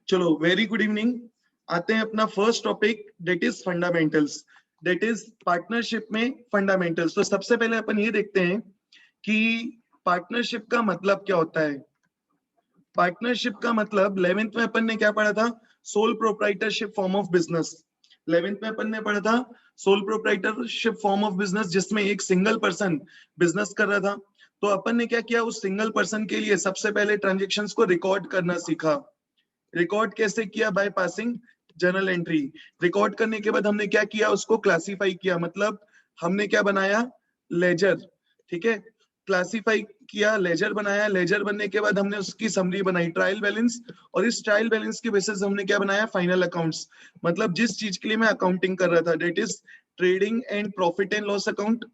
चलो very good evening. आते हैं अपना first topic, that is fundamentals. That is partnership में फंडामेंटल्स। तो सबसे पहले अपन ये देखते हैं कि पार्टनरशिप का मतलब क्या होता है। पार्टनरशिप का मतलब 11th में अपन ने क्या पढ़ा था? Sole proprietorship form of business. 11th में अपन ने पढ़ा था sole proprietorship form of business, जिसमें एक सिंगल पर्सन बिजनेस कर रहा था। तो अपन ने क्या किया, उस सिंगल पर्सन के लिए सबसे पहले ट्रांजेक्शन्स को रिकॉर्ड करना सीखा। रिकॉर्ड कैसे किया? By passing journal entry. Record करने के बाद हमने क्या किया, उसको क्लासिफाई किया, मतलब हमने क्या बनाया, लेजर। ठीक है, क्लासिफाई किया, लेजर बनाया। लेजर बनने के बाद हमने उसकी समरी बनाई, ट्रायल बैलेंस। और इस ट्रायल बैलेंस के बेसिस हमने क्या बनाया, फाइनल अकाउंट्स। मतलब जिस चीज के लिए मैं अकाउंटिंग कर रहा था, that is trading and profit and loss account.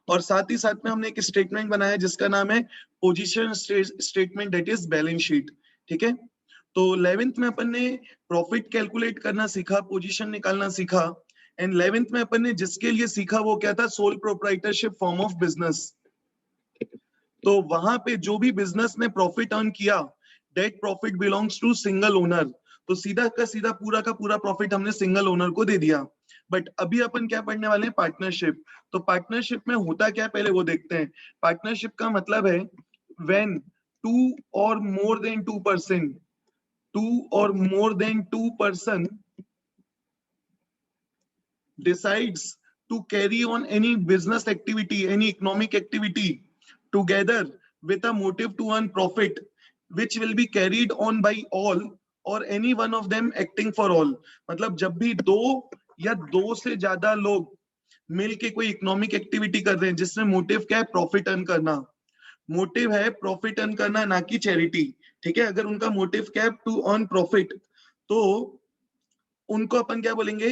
और साथ ही साथ में हमने एक स्टेटमेंट बनाया जिसका नाम है position statement, that is balance sheet. ठीक है, तो 11th में अपन ने प्रॉफिट कैलकुलेट करना सीखा, पोजीशन निकालना सीखा। एंड 11th में अपन ने जिसके लिए सीखा वो क्या था, sole proprietorship form of business. तो वहां पे जो भी बिजनेस ने प्रॉफिट अर्न किया, that profit belongs to single owner. तो सीधा का सीधा पूरा का पूरा प्रॉफिट हमने सिंगल ओनर को दे दिया। बट अभी अपन क्या पढ़ने वाले हैं, पार्टनरशिप। तो पार्टनरशिप में होता क्या है पहले वो देखते हैं। पार्टनरशिप का मतलब है व्हेन टू और more than 2%, two or more than 2% decides to carry on any business activity, any economic activity together with a motive to earn profit, which will be carried on by all or any one of them acting for all। मतलब जब भी दो या दो से ज्यादा लोग मिलके कोई इकोनॉमिक एक्टिविटी कर रहे हैं जिसमें मोटिव क्या है, प्रॉफिट अर्न करना। मोटिव है प्रॉफिट अर्न करना, ना कि चैरिटी। ठीक है, अगर उनका मोटिव क्या है, टू अर्न प्रॉफिट, तो उनको अपन क्या बोलेंगे,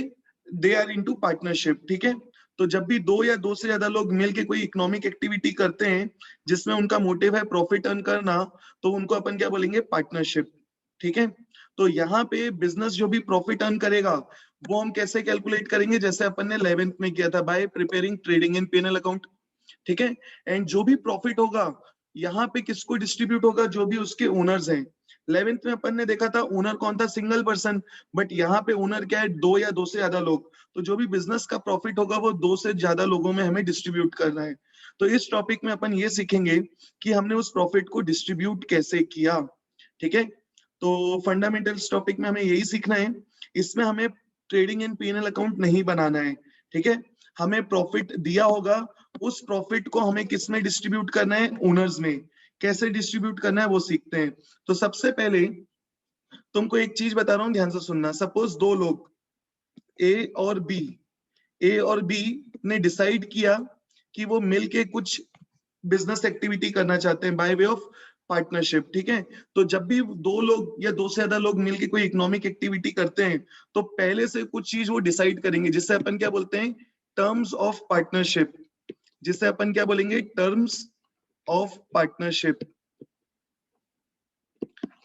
दे आर इनटू पार्टनरशिप। ठीक है, तो जब भी दो या दो से ज्यादा लोग मिलके कोई इकोनॉमिक एक्टिविटी करते हैं जिसमें उनका मोटिव है प्रॉफिट अर्न करना, तो उनको अपन क्या बोलेंगे, पार्टनरशिप। ठीक है, तो यहाँ पे बिजनेस जो भी प्रॉफिट अर्न करेगा वो हम कैसे कैलकुलेट करेंगे, जैसे अपन ने 11th में किया था, bye preparing trading and PNL account. ठीक है, एंड जो भी प्रॉफिट होगा यहाँ पे किसको डिस्ट्रीब्यूट होगा, जो भी उसके ओनर्स हैं। 11th में अपन ने देखा था ओनर कौन था, सिंगल पर्सन। बट यहाँ पे ओनर क्या है, दो या दो से ज्यादा लोग। तो जो भी बिजनेस का प्रॉफिट होगा वो दो से ज्यादा लोगों में हमें डिस्ट्रीब्यूट करना है। तो इस टॉपिक में अपन ये सीखेंगे कि हमने उस प्रॉफिट को डिस्ट्रीब्यूट कैसे किया। ठीक है, तो फंडामेंटल्स टॉपिक में हमें यही सीखना है। इसमें हमें ट्रेडिंग एंड पीएनएल अकाउंट नहीं बनाना है। ठीक है, हमें प्रॉफिट दिया होगा, उस प्रॉफिट को हमें किस में डिस्ट्रीब्यूट करना है, ओनर्स में। कैसे डिस्ट्रीब्यूट करना है वो सीखते हैं। तो सबसे पहले तुमको एक चीज बता रहा हूं, ध्यान से सुनना। सपोज दो लोग ए और बी ने डिसाइड किया कि वो मिलके कुछ बिजनेस एक्टिविटी करना चाहते हैं बाय वे ऑफ पार्टनरशिप। ठीक है, तो जब भी दो लोग या दो से ज्यादा लोग मिलके कोई इकोनॉमिक एक्टिविटी करते हैं तो पहले से कुछ चीज वो डिसाइड करेंगे, जिससे अपन क्या बोलते हैं, टर्म्स ऑफ पार्टनरशिप। जिसे अपन क्या बोलेंगे, टर्म्स ऑफ पार्टनरशिप।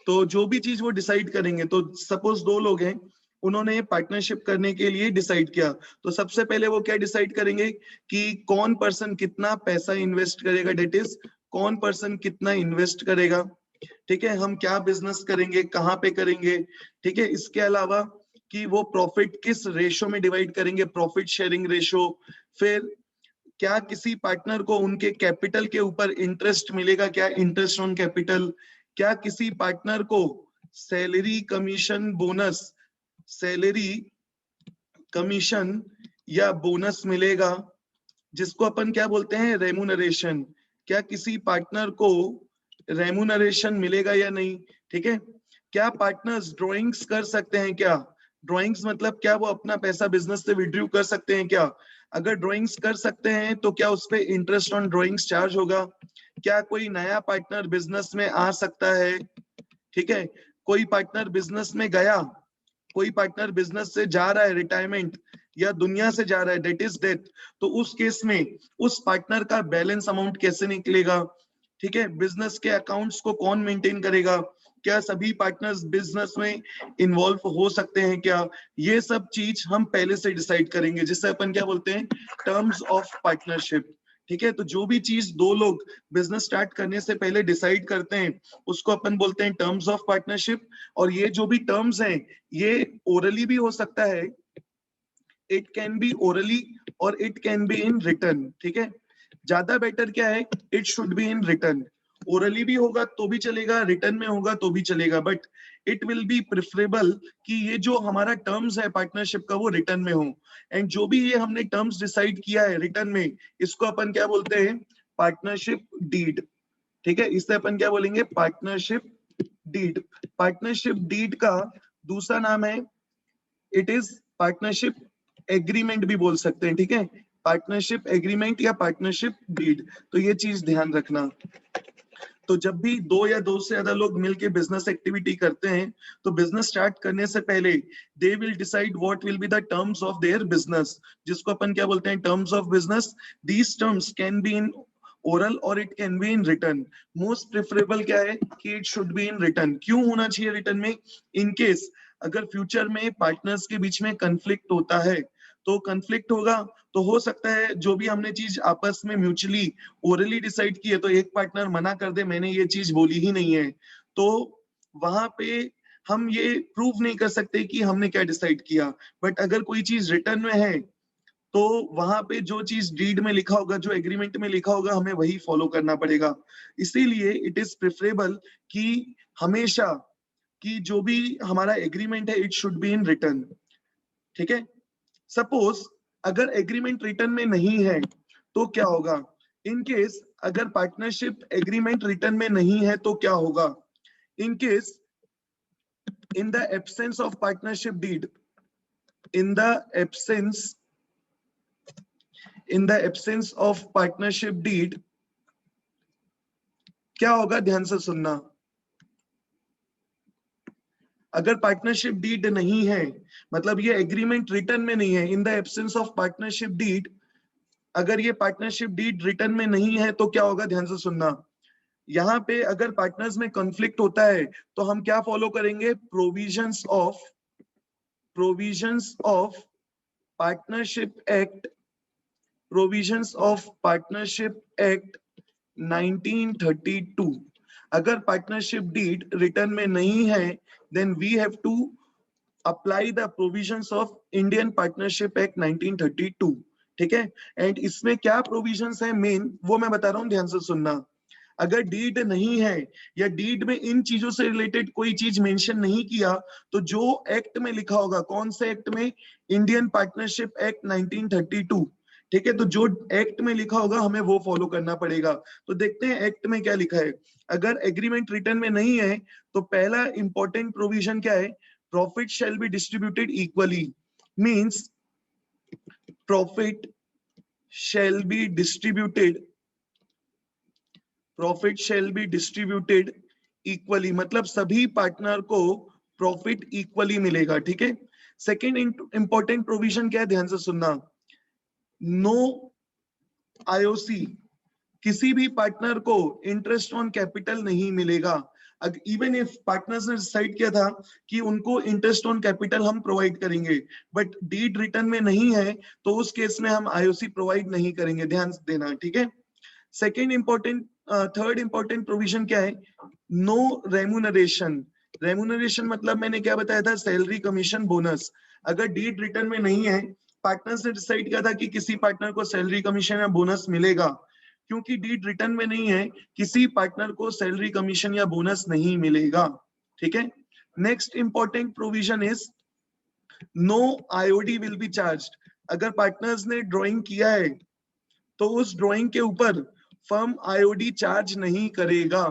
तो जो भी चीज वो डिसाइड करेंगे, तो सपोज दो लोग हैं, उन्होंने पार्टनरशिप करने के लिए डिसाइड किया, तो सबसे पहले वो क्या डिसाइड करेंगे कि कौन पर्सन कितना पैसा इन्वेस्ट करेगा, डेट इज कौन पर्सन कितना इन्वेस्ट करेगा। ठीक है, हम क्या बिजनेस करेंगे, कहाँ पे करेंगे। ठीक है, इसके अलावा कि वो प्रॉफिट किस रेशो में डिवाइड करेंगे, प्रॉफिट शेयरिंग रेशो। फिर क्या किसी पार्टनर को उनके कैपिटल के ऊपर इंटरेस्ट मिलेगा, क्या इंटरेस्ट ऑन कैपिटल। क्या किसी पार्टनर को salary commission bonus, salary commission या बोनस मिलेगा, जिसको अपन क्या बोलते हैं, रेमुनरेशन। क्या किसी पार्टनर को रेमुनरेशन मिलेगा या नहीं। ठीक है, क्या पार्टनर्स ड्राइंग्स कर सकते हैं, क्या ड्राइंग्स मतलब क्या वो अपना पैसा बिजनेस से विड्रॉ कर सकते हैं क्या। अगर ड्राइंग्स कर सकते हैं तो क्या उस पर इंटरेस्ट ऑन ड्राइंग्स चार्ज होगा। क्या कोई नया पार्टनर बिजनेस में आ सकता है। ठीक है, कोई पार्टनर बिजनेस में गया, कोई पार्टनर बिजनेस से जा रहा है रिटायरमेंट या दुनिया से जा रहा है, डेट इज डेथ, तो उस केस में उस पार्टनर का बैलेंस अमाउंट कैसे निकलेगा। ठीक है, बिजनेस के अकाउंट्स को कौन मेंटेन करेगा। क्या सभी पार्टनर्स बिजनेस में इन्वॉल्व हो सकते हैं क्या। ये सब चीज हम पहले से डिसाइड करेंगे, जिससे अपन क्या बोलते हैं, टर्म्स ऑफ पार्टनरशिप। ठीक है, तो जो भी चीज दो लोग बिजनेस स्टार्ट करने से पहले डिसाइड करते हैं उसको अपन बोलते हैं टर्म्स ऑफ पार्टनरशिप। और ये जो भी टर्म्स हैं ये ओरली भी हो सकता है, इट कैन बी ओरली और it can be in return. ठीक है, ज्यादा बेटर क्या है, it should be in return. Orally भी होगा तो भी चलेगा, रिटर्न में होगा तो भी चलेगा, but it will B preferable कि ये जो हमारा टर्म्स है पार्टनरशिप का वो रिटर्न में हो। एंड जो भी ये हमने टर्म्स डिसाइड किया है रिटर्न में, इसको अपन क्या बोलते हैं, पार्टनरशिप डीड। ठीक है, इससे अपन क्या बोलेंगे, पार्टनरशिप डीड। पार्टनरशिप डीड का दूसरा नाम है, इट इज पार्टनरशिप एग्रीमेंट भी बोल सकते हैं। ठीक है, पार्टनरशिप एग्रीमेंट या पार्टनरशिप डीड, तो ये चीज ध्यान रखना। तो जब भी दो या दो से ज्यादा लोग मिलके बिजनेस एक्टिविटी करते हैं तो बिजनेस स्टार्ट करने से पहले they will decide what will be the terms of their business, जिसको अपन क्या बोलते हैं, terms of business. These terms can be in oral or it can be in written. Most preferable क्या है कि it should be in written. क्यों होना चाहिए रिटर्न में, इन केस अगर फ्यूचर में पार्टनर्स के बीच में कंफ्लिक्ट होता है, तो कंफ्लिक्ट होगा तो हो सकता है जो भी हमने चीज आपस में म्यूचुअली ओरली डिसाइड की है, तो एक पार्टनर मना कर दे मैंने ये चीज बोली ही नहीं है, तो वहां पे हम ये प्रूव नहीं कर सकते कि हमने क्या डिसाइड किया। बट अगर कोई चीज रिटर्न में है तो वहां पे जो चीज डीड में लिखा होगा, जो एग्रीमेंट में लिखा होगा, हमें वही फॉलो करना पड़ेगा। इसीलिए इट इज प्रेफरेबल कि हमेशा कि जो भी हमारा एग्रीमेंट है it should be in return. ठीक है, सपोज अगर एग्रीमेंट रिटर्न में नहीं है तो क्या होगा, इन केस अगर पार्टनरशिप एग्रीमेंट रिटर्न में नहीं है तो क्या होगा, in case in the absence of partnership deed, in the absence of partnership deed क्या होगा, ध्यान से सुनना। अगर पार्टनरशिप डीड नहीं है, मतलब ये एग्रीमेंट रिटर्न में नहीं है, in the absence of partnership deed, अगर ये पार्टनरशिप डीड रिटर्न में नहीं है तो क्या होगा, ध्यान से सुनना। यहाँ पे अगर पार्टनर्स में कॉन्फ्लिक्ट होता है तो हम क्या फॉलो करेंगे, provisions of partnership act, provisions of partnership act 1932। अगर पार्टनरशिप डीड रिटर्न में नहीं है then we have to apply the provisions of Indian partnership act 1932। ठीक है, एंड इसमें क्या प्रोविजंस है मेन वो मैं बता रहा हूं, ध्यान से सुनना। अगर डीड नहीं है या डीड में इन चीजों से रिलेटेड कोई चीज मेंशन नहीं किया, तो जो एक्ट में लिखा होगा, कौन से एक्ट में, इंडियन पार्टनरशिप एक्ट 1932। ठीक है, तो जो एक्ट में लिखा होगा हमें वो फॉलो करना पड़ेगा। तो देखते हैं एक्ट में क्या लिखा है। अगर एग्रीमेंट रिटर्न में नहीं है तो पहला इंपॉर्टेंट प्रोविजन क्या है, profit shall be distributed equally. Means profit shall be distributed, profit shall be distributed equally, मतलब सभी पार्टनर को प्रॉफिट इक्वली मिलेगा। ठीक है, सेकेंड इंपॉर्टेंट प्रोविजन क्या है, ध्यान से सुनना। नो आईओसी, किसी भी पार्टनर को इंटरेस्ट ऑन कैपिटल नहीं मिलेगा। इवन इफ पार्टनर्स ने डिसाइड किया था कि उनको इंटरेस्ट ऑन कैपिटल हम प्रोवाइड करेंगे, बट डीड रिटर्न में नहीं है तो उस केस में हम आईओसी प्रोवाइड नहीं करेंगे, ध्यान देना। ठीक है, second important third important provision क्या है, नो रेम्यूनरेशन। रेम्यूनरेशन मतलब मैंने क्या बताया था, सैलरी, कमीशन, बोनस। अगर डीड रिटर्न में नहीं है, पार्टनर्स ने डिसाइड किया था कि किसी पार्टनर को सैलरी, कमीशन या बोनस मिलेगा, क्योंकि डीड रिटर्न में नहीं है किसी पार्टनर को सैलरी, कमीशन या बोनस नहीं मिलेगा। ठीक है, next important provision is no IOD will be charged. अगर पार्टनर्स ने ड्राइंग किया है तो उस ड्राइंग के ऊपर फर्म आईओडी चार्ज नहीं करेगा।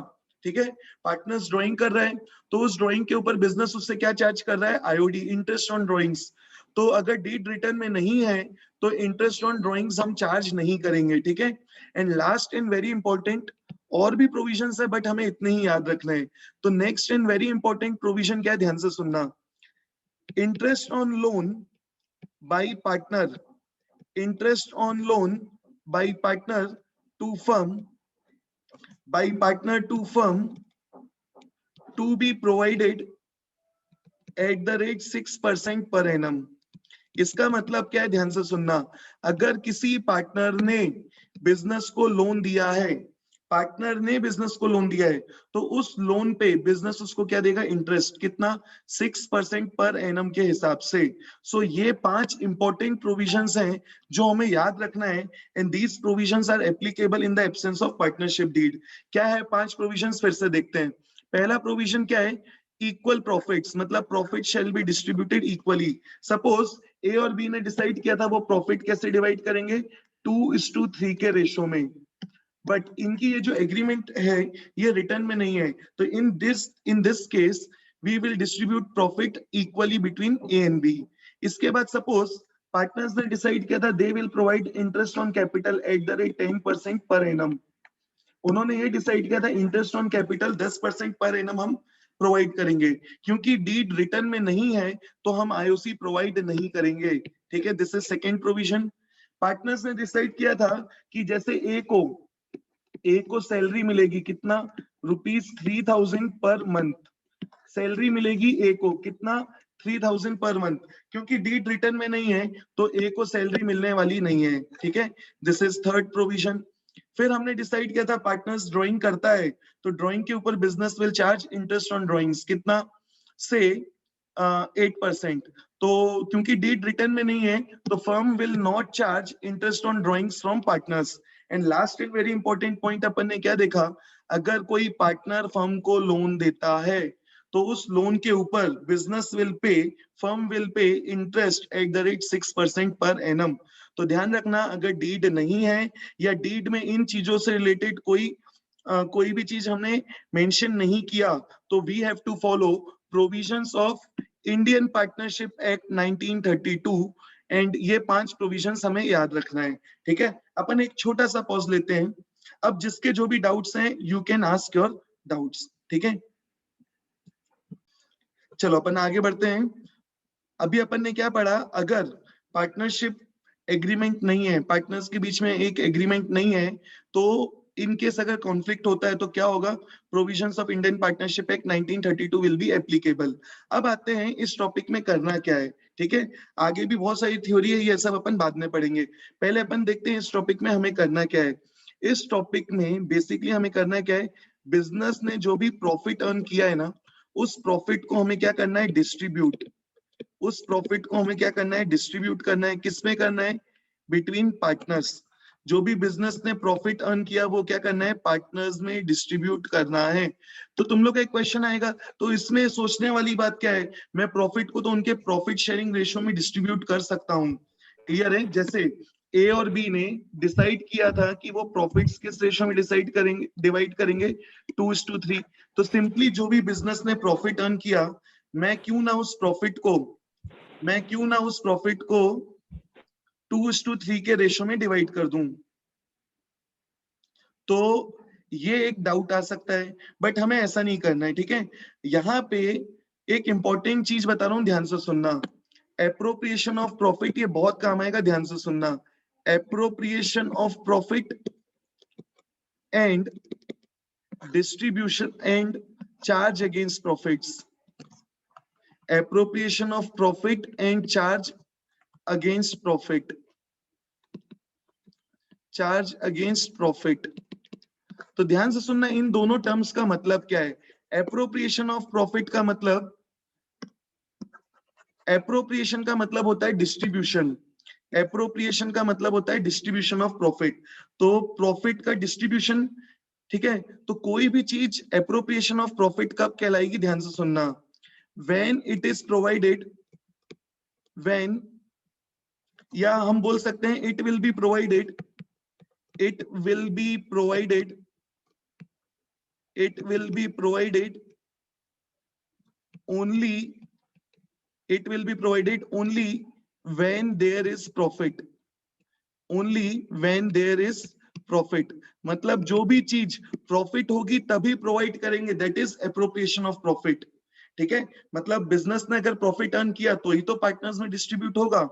ठीक है, पार्टनर्स ड्राइंग कर रहे हैं तो उस ड्राइंग के ऊपर बिजनेस उससे क्या चार्ज कर रहा है, आईओडी, इंटरेस्ट ऑन ड्राइंग्स। तो अगर डीड रिटर्न में नहीं है तो इंटरेस्ट ऑन ड्राइंग्स हम चार्ज नहीं करेंगे। ठीक है, and last and very important, और भी प्रोविजंस है बट हमें इतने ही याद रखना है। तो next and very important provision क्या है, ध्यान से सुनना। Interest on loan by partner, interest on loan by partner to firm to be provided at the rate 6% per annum। इसका मतलब क्या है, ध्यान से सुनना। अगर किसी पार्टनर ने बिजनेस को लोन दिया है, पार्टनर ने बिजनेस को लोन दिया है, तो उस लोन पे बिजनेस उसको क्या देगा, इंटरेस्ट कितना, 6% पर एनम के हिसाब से। सो ये 5 इंपॉर्टेंट प्रोविजंस हैं जो हमें याद रखना है, and these provisions are applicable in the absence of partnership deed. क्या है 5 प्रोविजंस, फिर से देखते हैं। पहला प्रोविजन क्या है, इक्वल प्रॉफिट्स, मतलब profit shall be distributed equally. Suppose A और बी ने डिसाइड किया था वो प्रॉफिट कैसे डिवाइड करेंगे, 2:3 के रेशो में, बट इनकी ये जो एग्रीमेंट है ये रिटर्न में नहीं है, तो in this case we will distribute profit equally between A and B. इसके बाद सपोज पार्टनर्स ने डिसाइड किया था they will provide interest on capital at the rate 10% per annum. उन्होंने ये डिसाइड किया था interest on capital 10% per annum हम प्रोवाइड करेंगे, क्योंकि डीड रिटर्न में नहीं है तो हम आईओसी प्रोवाइड नहीं करेंगे। ठीक है, this is second provision. Partners ने डिसाइड किया था कि जैसे ए को सैलरी मिलेगी कितना, ₹3000 पर मंथ, सैलरी मिलेगी ए को कितना, 3000 पर मंथ, क्योंकि डीड रिटर्न में नहीं है तो ए को सैलरी मिलने वाली नहीं है। ठीक है, दिस इज थर्ड प्रोविजन। फिर हमने डिसाइड किया था पार्टनर्स ड्राइंग करता है तो ड्राइंग के ऊपर business will charge interest on drawings कितना, से 8%। तो क्योंकि डीड रिटर्न में नहीं है तो firm will not charge interest on drawings from partners. And last and very important point अपन ने क्या देखा, अगर कोई पार्टनर फर्म को लोन देता है तो उस लोन के ऊपर business will pay, firm will pay interest eight the rate 6% per annum. तो ध्यान रखना, अगर डीड नहीं है या डीड में इन चीजों से रिलेटेड कोई भी चीज हमने मेंशन नहीं किया तो we have to follow provisions of Indian partnership act 1932, and ये 5 प्रोविजंस हमें याद रखना है। ठीक है, अपन एक छोटा सा पॉज लेते हैं। अब जिसके जो भी डाउट्स हैं you can ask your doubts. ठीक है, चलो अपन आगे बढ़ते हैं। अभी अपन ने क्या पढ़ा, अगर पार्टनरशिप एग्रीमेंट नहीं है, पार्टनर्स के बीच में एक एग्रीमेंट नहीं है, तो इन केस अगर कॉन्फ्लिक्ट होता है तो क्या होगा, provisions of Indian partnership act 1932 will be applicable. अब आते हैं इस टॉपिक में करना क्या है। ठीक है, आगे भी बहुत सारी थ्योरी है, ये सब अपन बाद में पढ़ेंगे। पहले अपन देखते हैं इस टॉपिक में हमें करना क्या है। इस टॉपिक में बेसिकली हमें करना क्या है, बिजनेस ने जो भी प्रॉफिट अर्न किया है ना, उस प्रॉफिट को हमें क्या करना है, डिस्ट्रीब्यूट। उस प्रॉफिट को हमें क्या करना है, डिस्ट्रीब्यूट करना है। किसमें करना है, बिटवीन पार्टनर्स। जो भी बिजनेस ने प्रॉफिट अर्न किया वो क्या करना है, पार्टनर्स में डिस्ट्रीब्यूट करना है। तो तुम लोग का एक क्वेश्चन आएगा, तो इसमें सोचने वाली बात क्या है, मैं प्रॉफिट को तो उनके प्रॉफिट शेयरिंग रेशियो में डिस्ट्रीब्यूट कर सकता हूँ। क्लियर है, जैसे ए और बी ने डिसाइड किया था कि वो प्रॉफिट्स किस रेशियो में डिसाइड करेंगे, डिवाइड करेंगे, 2:3। तो सिंपली जो भी बिजनेस ने प्रॉफिट अर्न किया, मैं क्यों ना उस प्रॉफिट को 2:3 के रेशो में डिवाइड कर दूं। तो ये एक डाउट आ सकता है, बट हमें ऐसा नहीं करना है। ठीक है, यहाँ पे एक इंपॉर्टेंट चीज बता रहा हूं, ध्यान से सुनना। एप्रोप्रिएशन ऑफ प्रॉफिट, ये बहुत काम आएगा, ध्यान से सुनना। Appropriation of profit and distribution and charge against profits. Appropriation of profit and charge against profit, charge against profit. तो ध्यान से सुनना, इन दोनों टर्म्स का मतलब क्या है। एप्रोप्रिएशन ऑफ प्रॉफिट का मतलब, एप्रोप्रिएशन का मतलब होता है डिस्ट्रीब्यूशन, एप्रोप्रिएशन का मतलब होता है डिस्ट्रीब्यूशन ऑफ प्रॉफिट। तो प्रॉफिट का डिस्ट्रीब्यूशन। ठीक है, तो कोई भी चीज एप्रोप्रिएशन ऑफ प्रॉफिट कब कहलाएगी, ध्यान से सुनना, when it is provided, when, या हम बोल सकते हैं it will be provided, it will be provided, it will be provided only, it will be provided only when there is profit, only when there is profit। मतलब जो भी चीज profit होगी तभी प्रोवाइड करेंगे, that is appropriation of profit. ठीक है, मतलब बिजनेस ने अगर प्रॉफिट अर्न किया तो ही तो पार्टनर्स में डिस्ट्रीब्यूट होगा,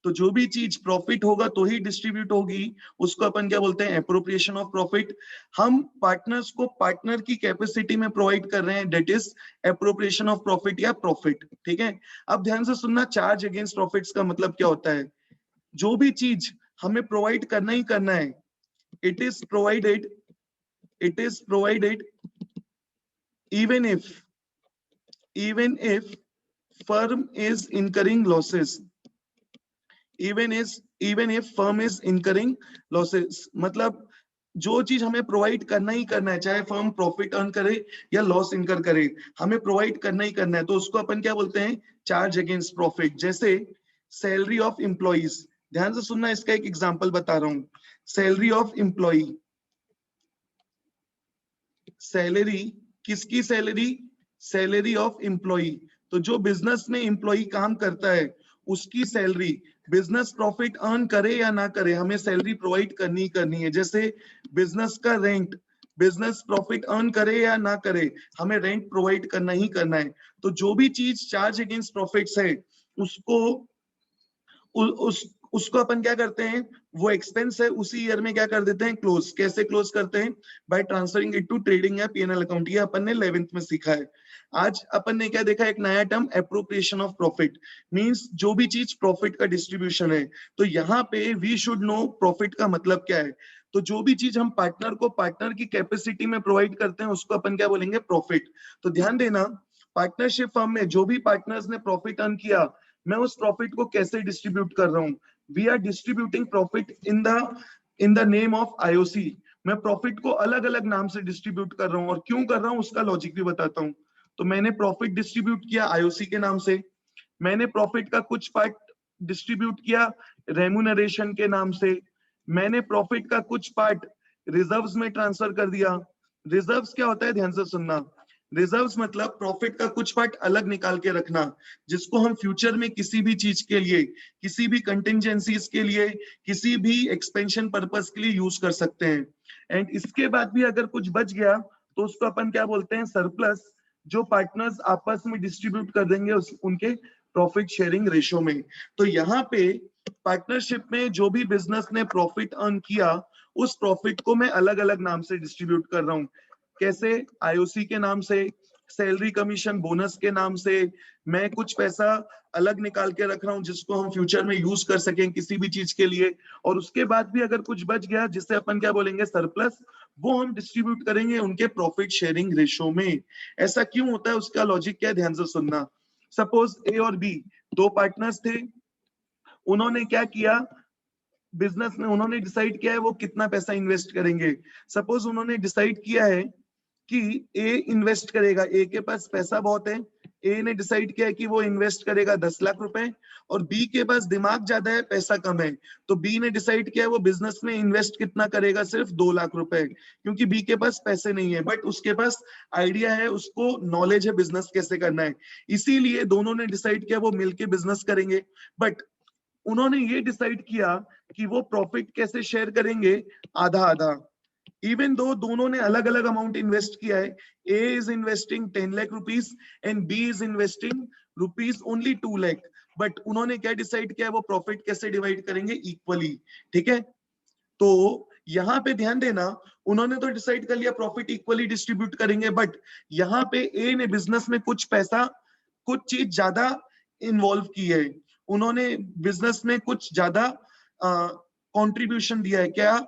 तो जो भी चीज प्रॉफिट होगा तो ही डिस्ट्रीब्यूट होगी, उसको अपन क्या बोलते हैं, एप्रोप्रिएशन ऑफ प्रॉफिट। हम पार्टनर्स को पार्टनर की कैपेसिटी में प्रोवाइड कर रहे हैं, that is appropriation of profit या प्रॉफिट। ठीक है, अब ध्यान से सुनना, चार्ज अगेंस्ट प्रॉफिट्स का मतलब क्या होता है, जो भी चीज हमें प्रोवाइड करना ही करना है, it is provided even if firm is incurring losses, even if firm is incurring losses, मतलब जो चीज हमें प्रोवाइड करना ही करना है, चाहे फर्म प्रॉफिट अर्न करे या लॉस इनकर करे, हमें प्रोवाइड करना ही करना है, तो उसको अपन क्या बोलते हैं, चार्ज अगेंस्ट प्रॉफिट। जैसे सैलरी ऑफ एम्प्लॉइज, ध्यान से सुनना, इसका एक एग्जांपल बता रहा हूं। सैलरी ऑफ एम्प्लॉय, सैलरी किसकी सैलरी, सैलरी ऑफ एम्प्लॉय। तो जो बिजनेस में एम्प्लॉय काम करता है उसकी सैलरी, बिजनेस प्रॉफिट अर्न करे या ना करे, हमें सैलरी प्रोवाइड करनी ही करनी है। जैसे बिजनेस का रेंट, बिजनेस प्रॉफिट अर्न करे या ना करे, हमें रेंट प्रोवाइड करना ही करना है। तो जो भी चीज चार्ज अगेंस्ट प्रॉफिट्स है उसको उसको अपन क्या करते हैं, वो एक्सपेंस है उसी ईयर में क्या कर देते हैं, क्लोज। कैसे क्लोज करते हैं, by transferring it to trading या पीएनएल अकाउंट। ये अपन ने 11th में सीखा है। आज अपन ने क्या देखा, एक नया term appropriation of profit, means जो भी चीज प्रॉफिट का डिस्ट्रीब्यूशन है। तो यहाँ पे वी शुड नो प्रॉफिट का मतलब क्या है। तो जो भी चीज हम पार्टनर को पार्टनर की कैपेसिटी में प्रोवाइड करते हैं उसको अपन क्या बोलेंगे, प्रॉफिट। तो ध्यान देना, पार्टनरशिप फर्म में जो भी पार्टनर्स ने प्रॉफिट अर्न किया, मैं उस प्रॉफिट को कैसे डिस्ट्रीब्यूट कर रहा हूँ, we are distributing profit in the name of IOC. मैं प्रॉफिट को अलग अलग नाम से डिस्ट्रीब्यूट कर रहा हूँ, और क्यों कर रहा हूँ उसका लॉजिक भी बताता हूँ। तो मैंने प्रॉफिट डिस्ट्रीब्यूट किया आईओसी के नाम से, मैंने प्रॉफिट का कुछ पार्ट डिस्ट्रीब्यूट किया रेम्यूनरेशन के नाम से, मैंने प्रॉफिट का कुछ पार्ट रिजर्व्स में ट्रांसफर कर दिया। रिजर्व्स क्या होता है, ध्यान से सुनना, रिजर्व्स मतलब प्रॉफिट का कुछ पार्ट अलग निकाल के रखना, जिसको हम फ्यूचर में किसी भी चीज के लिए, किसी भी कंटिंजेंसीज के लिए, किसी भी एक्सपेंशन पर्पस के लिए यूज कर सकते हैं। एंड इसके बाद भी अगर कुछ बच गया तो उसको अपन क्या बोलते हैं, सरप्लस, जो पार्टनर्स आपस में डिस्ट्रीब्यूट कर देंगे उनके प्रॉफिट शेयरिंग रेशो में। तो यहाँ पे पार्टनरशिप में जो भी बिजनेस ने प्रॉफिट अर्न किया, उस प्रॉफिट को मैं अलग अलग नाम से डिस्ट्रीब्यूट कर रहा हूँ। कैसे, आईओसी के नाम से, सैलरी कमीशन बोनस के नाम से, मैं कुछ पैसा अलग निकाल के रख रहा हूं जिसको हम फ्यूचर में यूज कर सकें किसी भी चीज के लिए। और उसके बाद भी अगर कुछ बच गया जिससे अपन क्या बोलेंगे, सरप्लस, वो हम डिस्ट्रीब्यूट करेंगे उनके प्रॉफिट शेयरिंग रेशो में। ऐसा क्यों होता है, उसका लॉजिक क्या है, ध्यान से सुनना। सपोज ए और बी दो पार्टनर्स थे, उन्होंने क्या किया, बिजनेस में उन्होंने डिसाइड किया है वो कितना पैसा इन्वेस्ट करेंगे। सपोज उन्होंने डिसाइड किया है कि ए इन्वेस्ट करेगा, ए के पास पैसा बहुत है, ए ने डिसाइड किया है कि वो इन्वेस्ट करेगा 10 लाख रुपए, और बी के पास दिमाग ज्यादा है, पैसा कम है, तो बी ने डिसाइड किया है वो बिजनेस में इन्वेस्ट कितना करेगा, सिर्फ 2 लाख रुपए, क्योंकि बी के पास पैसे नहीं है बट उसके पास आइडिया है, उसको नॉलेज है बिजनेस कैसे करना है, इसीलिए दोनों ने डिसाइड किया वो मिलके बिजनेस करेंगे। बट उन्होंने ये डिसाइड किया कि वो प्रॉफिट कैसे शेयर करेंगे, आधा आधा। इवन दो दोनों ने अलग अलग अमाउंट इन्वेस्ट किया है, A is investing 10 lakh rupees and B is investing rupees only 2 lakh, but उन्होंने क्या डिसाइड किया है, वो प्रॉफिट कैसे डिवाइड करेंगे, इक्वली। ठीक है, तो यहाँ पे ध्यान देना, उन्होंने तो डिसाइड कर लिया प्रॉफिट इक्वली डिस्ट्रीब्यूट करेंगे, बट यहाँ पे ए ने बिजनेस में कुछ पैसा, कुछ चीज ज्यादा इन्वॉल्व की है, उन्होंने बिजनेस में कुछ ज्यादा कंट्रीब्यूशन दिया है, क्या,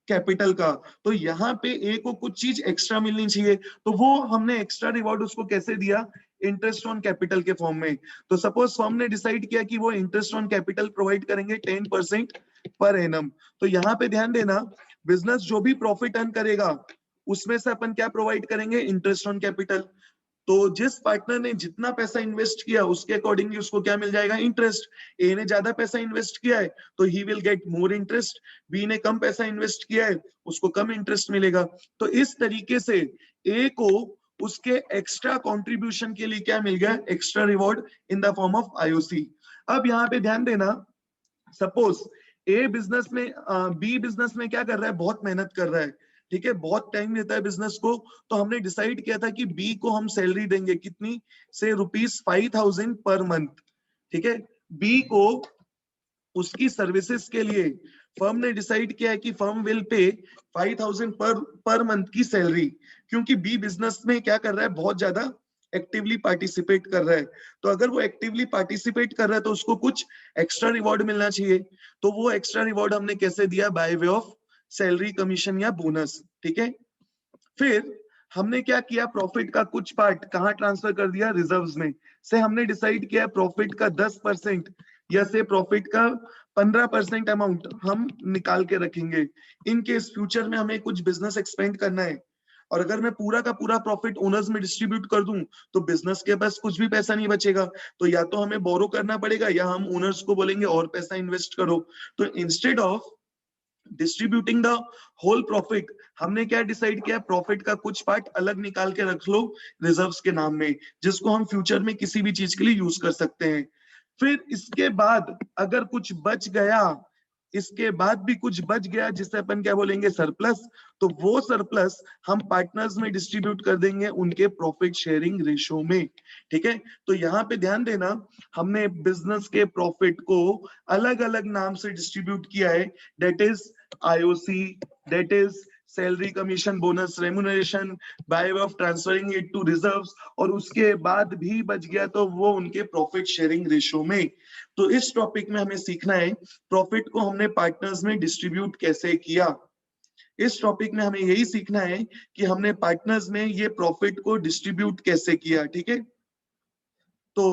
कैपिटल का। तो यहाँ पे ए को कुछ चीज एक्स्ट्रा मिलनी चाहिए, तो वो हमने एक्स्ट्रा रिवॉर्ड उसको कैसे दिया, इंटरेस्ट ऑन कैपिटल के फॉर्म में। तो सपोज फर्म ने डिसाइड किया कि वो इंटरेस्ट ऑन कैपिटल प्रोवाइड करेंगे 10% पर एनम। तो यहाँ पे ध्यान देना, बिजनेस जो भी प्रॉफिट अर्न करेगा उसमें से अपन क्या प्रोवाइड करेंगे, इंटरेस्ट ऑन कैपिटल। तो जिस पार्टनर ने जितना पैसा इन्वेस्ट किया उसके अकॉर्डिंगली उसको क्या मिल जाएगा, इंटरेस्ट। ए ने ज्यादा पैसा इन्वेस्ट किया है तो he will get more interest, B ने कम पैसा इन्वेस्ट किया है उसको कम इंटरेस्ट मिलेगा। तो इस तरीके से ए को उसके एक्स्ट्रा कंट्रीब्यूशन के लिए क्या मिल गया, extra reward in the form of IOC. अब यहाँ पे ध्यान देना, सपोज ए बिजनेस में, बी बिजनेस में क्या कर रहा है, बहुत मेहनत कर रहा है, ठीक है, बहुत टाइम लेता है बिजनेस को, तो हमने डिसाइड किया था कि बी को हम सैलरी देंगे कितनी, से ₹5,000 पर मंथ। ठीक है, बी को उसकी सर्विसेज के लिए फर्म ने डिसाइड किया है कि firm will pay 5,000 per month की सैलरी, क्योंकि बी बिजनेस में क्या कर रहा है, बहुत ज्यादा एक्टिवली पार्टिसिपेट कर रहा है। तो अगर वो एक्टिवली पार्टिसिपेट कर रहा है तो उसको कुछ एक्स्ट्रा रिवॉर्ड मिलना चाहिए, तो वो एक्स्ट्रा रिवॉर्ड हमने कैसे दिया, bye way of salary, commission या बोनस, ठीक है। फिर हमने क्या किया, प्रॉफिट का कुछ पार्ट कहाँ ट्रांसफर कर दिया, रिजर्व्स में। से हमने डिसाइड किया प्रॉफिट का 10% या से प्रॉफिट का 15% अमाउंट हम निकाल के रखेंगे। इन केस फ्यूचर में हमें कुछ बिजनेस एक्सपेंड करना है, और अगर मैं पूरा का पूरा प्रॉफिट ओनर्स में डिस्ट्रीब्यूट कर दूं तो बिजनेस के पास कुछ भी पैसा नहीं बचेगा, तो या तो हमें बोरो करना पड़ेगा या हम ओनर्स को बोलेंगे और पैसा इन्वेस्ट करो। तो instead of distributing the whole profit, हमने क्या डिसाइड किया, प्रॉफिट का कुछ पार्ट अलग निकाल के रख लो रिजर्व्स के नाम में, जिसको हम फ्यूचर में किसी भी चीज के लिए यूज कर सकते हैं। फिर इसके बाद अगर कुछ बच गया, इसके बाद भी कुछ बच गया जिसे अपन क्या बोलेंगे, सरप्लस, तो वो सरप्लस हम पार्टनर्स में डिस्ट्रीब्यूट कर देंगे उनके प्रॉफिट शेयरिंग रेशो में, ठीक है। तो यहाँ पे ध्यान देना, हमने बिजनेस के प्रॉफिट को अलग अलग नाम से डिस्ट्रीब्यूट किया है, that is IOC, that is salary, commission, bonus, remuneration, by way of transferring it to reserves, और उसके बाद भी बच गया तो वो उनके प्रॉफिट शेयरिंग रेशो में। तो इस टॉपिक में हमें सीखना है प्रॉफिट को हमने पार्टनर्स में डिस्ट्रीब्यूट कैसे किया। इस टॉपिक में हमें यही सीखना है कि हमने पार्टनर्स में ये प्रॉफिट को डिस्ट्रीब्यूट कैसे किया, ठीक है। तो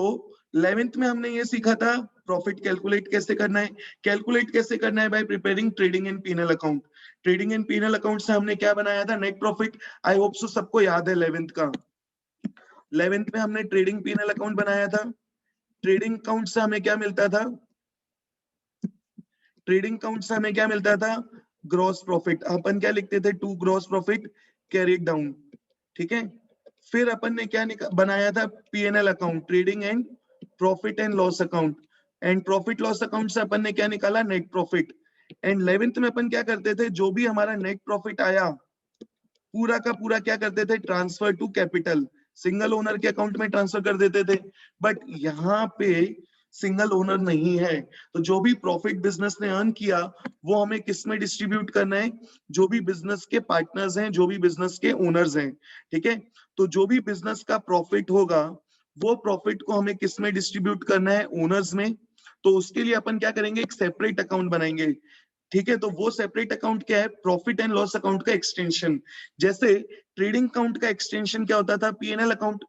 11th में हमने ये सीखा था प्रॉफिट कैलकुलेट कैसे करना है। कैलकुलेट कैसे करना है, by preparing trading and PNL account. Trading and PNL account से हमने क्या बनाया था, net profit. I hope so सबको याद है 11th का। 11th में हमने ट्रेडिंग पीनल अकाउंट बनाया था। ट्रेडिंग अकाउंट से हमें क्या मिलता था, ट्रेडिंग अकाउंट से हमें क्या मिलता था, ग्रॉस प्रॉफिट। अपन क्या लिखते थे, to gross profit carried down, ठीक है। फिर अपन ने क्या बनाया था, PNL account, trading and profit and loss account. And profit loss account से अपन ने क्या निकाला, नेट प्रॉफिट। एंड 11th में अपन क्या करते थे, जो भी हमारा नेट प्रॉफिट आया पूरा का पूरा क्या करते थे, transfer to capital, single owner के अकाउंट में ट्रांसफर कर देते थे। बट यहाँ पे सिंगल ओनर नहीं है, तो जो भी प्रॉफिट बिजनेस ने अर्न किया वो हमें किस में डिस्ट्रीब्यूट करना है, जो भी बिजनेस के पार्टनर्स हैं, जो भी बिजनेस के ओनर्स हैं, ठीक है। तो जो भी बिजनेस का प्रॉफिट होगा वो प्रॉफिट को हमें किस में डिस्ट्रीब्यूट करना है, ओनर्स में। तो उसके लिए अपन क्या करेंगे, एक सेपरेट अकाउंट बनाएंगे, ठीक है। तो वो सेपरेट अकाउंट क्या है, प्रॉफिट एंड लॉस अकाउंट का एक्सटेंशन। जैसे ट्रेडिंग अकाउंट का एक्सटेंशन क्या होता था, पीएनएल अकाउंट।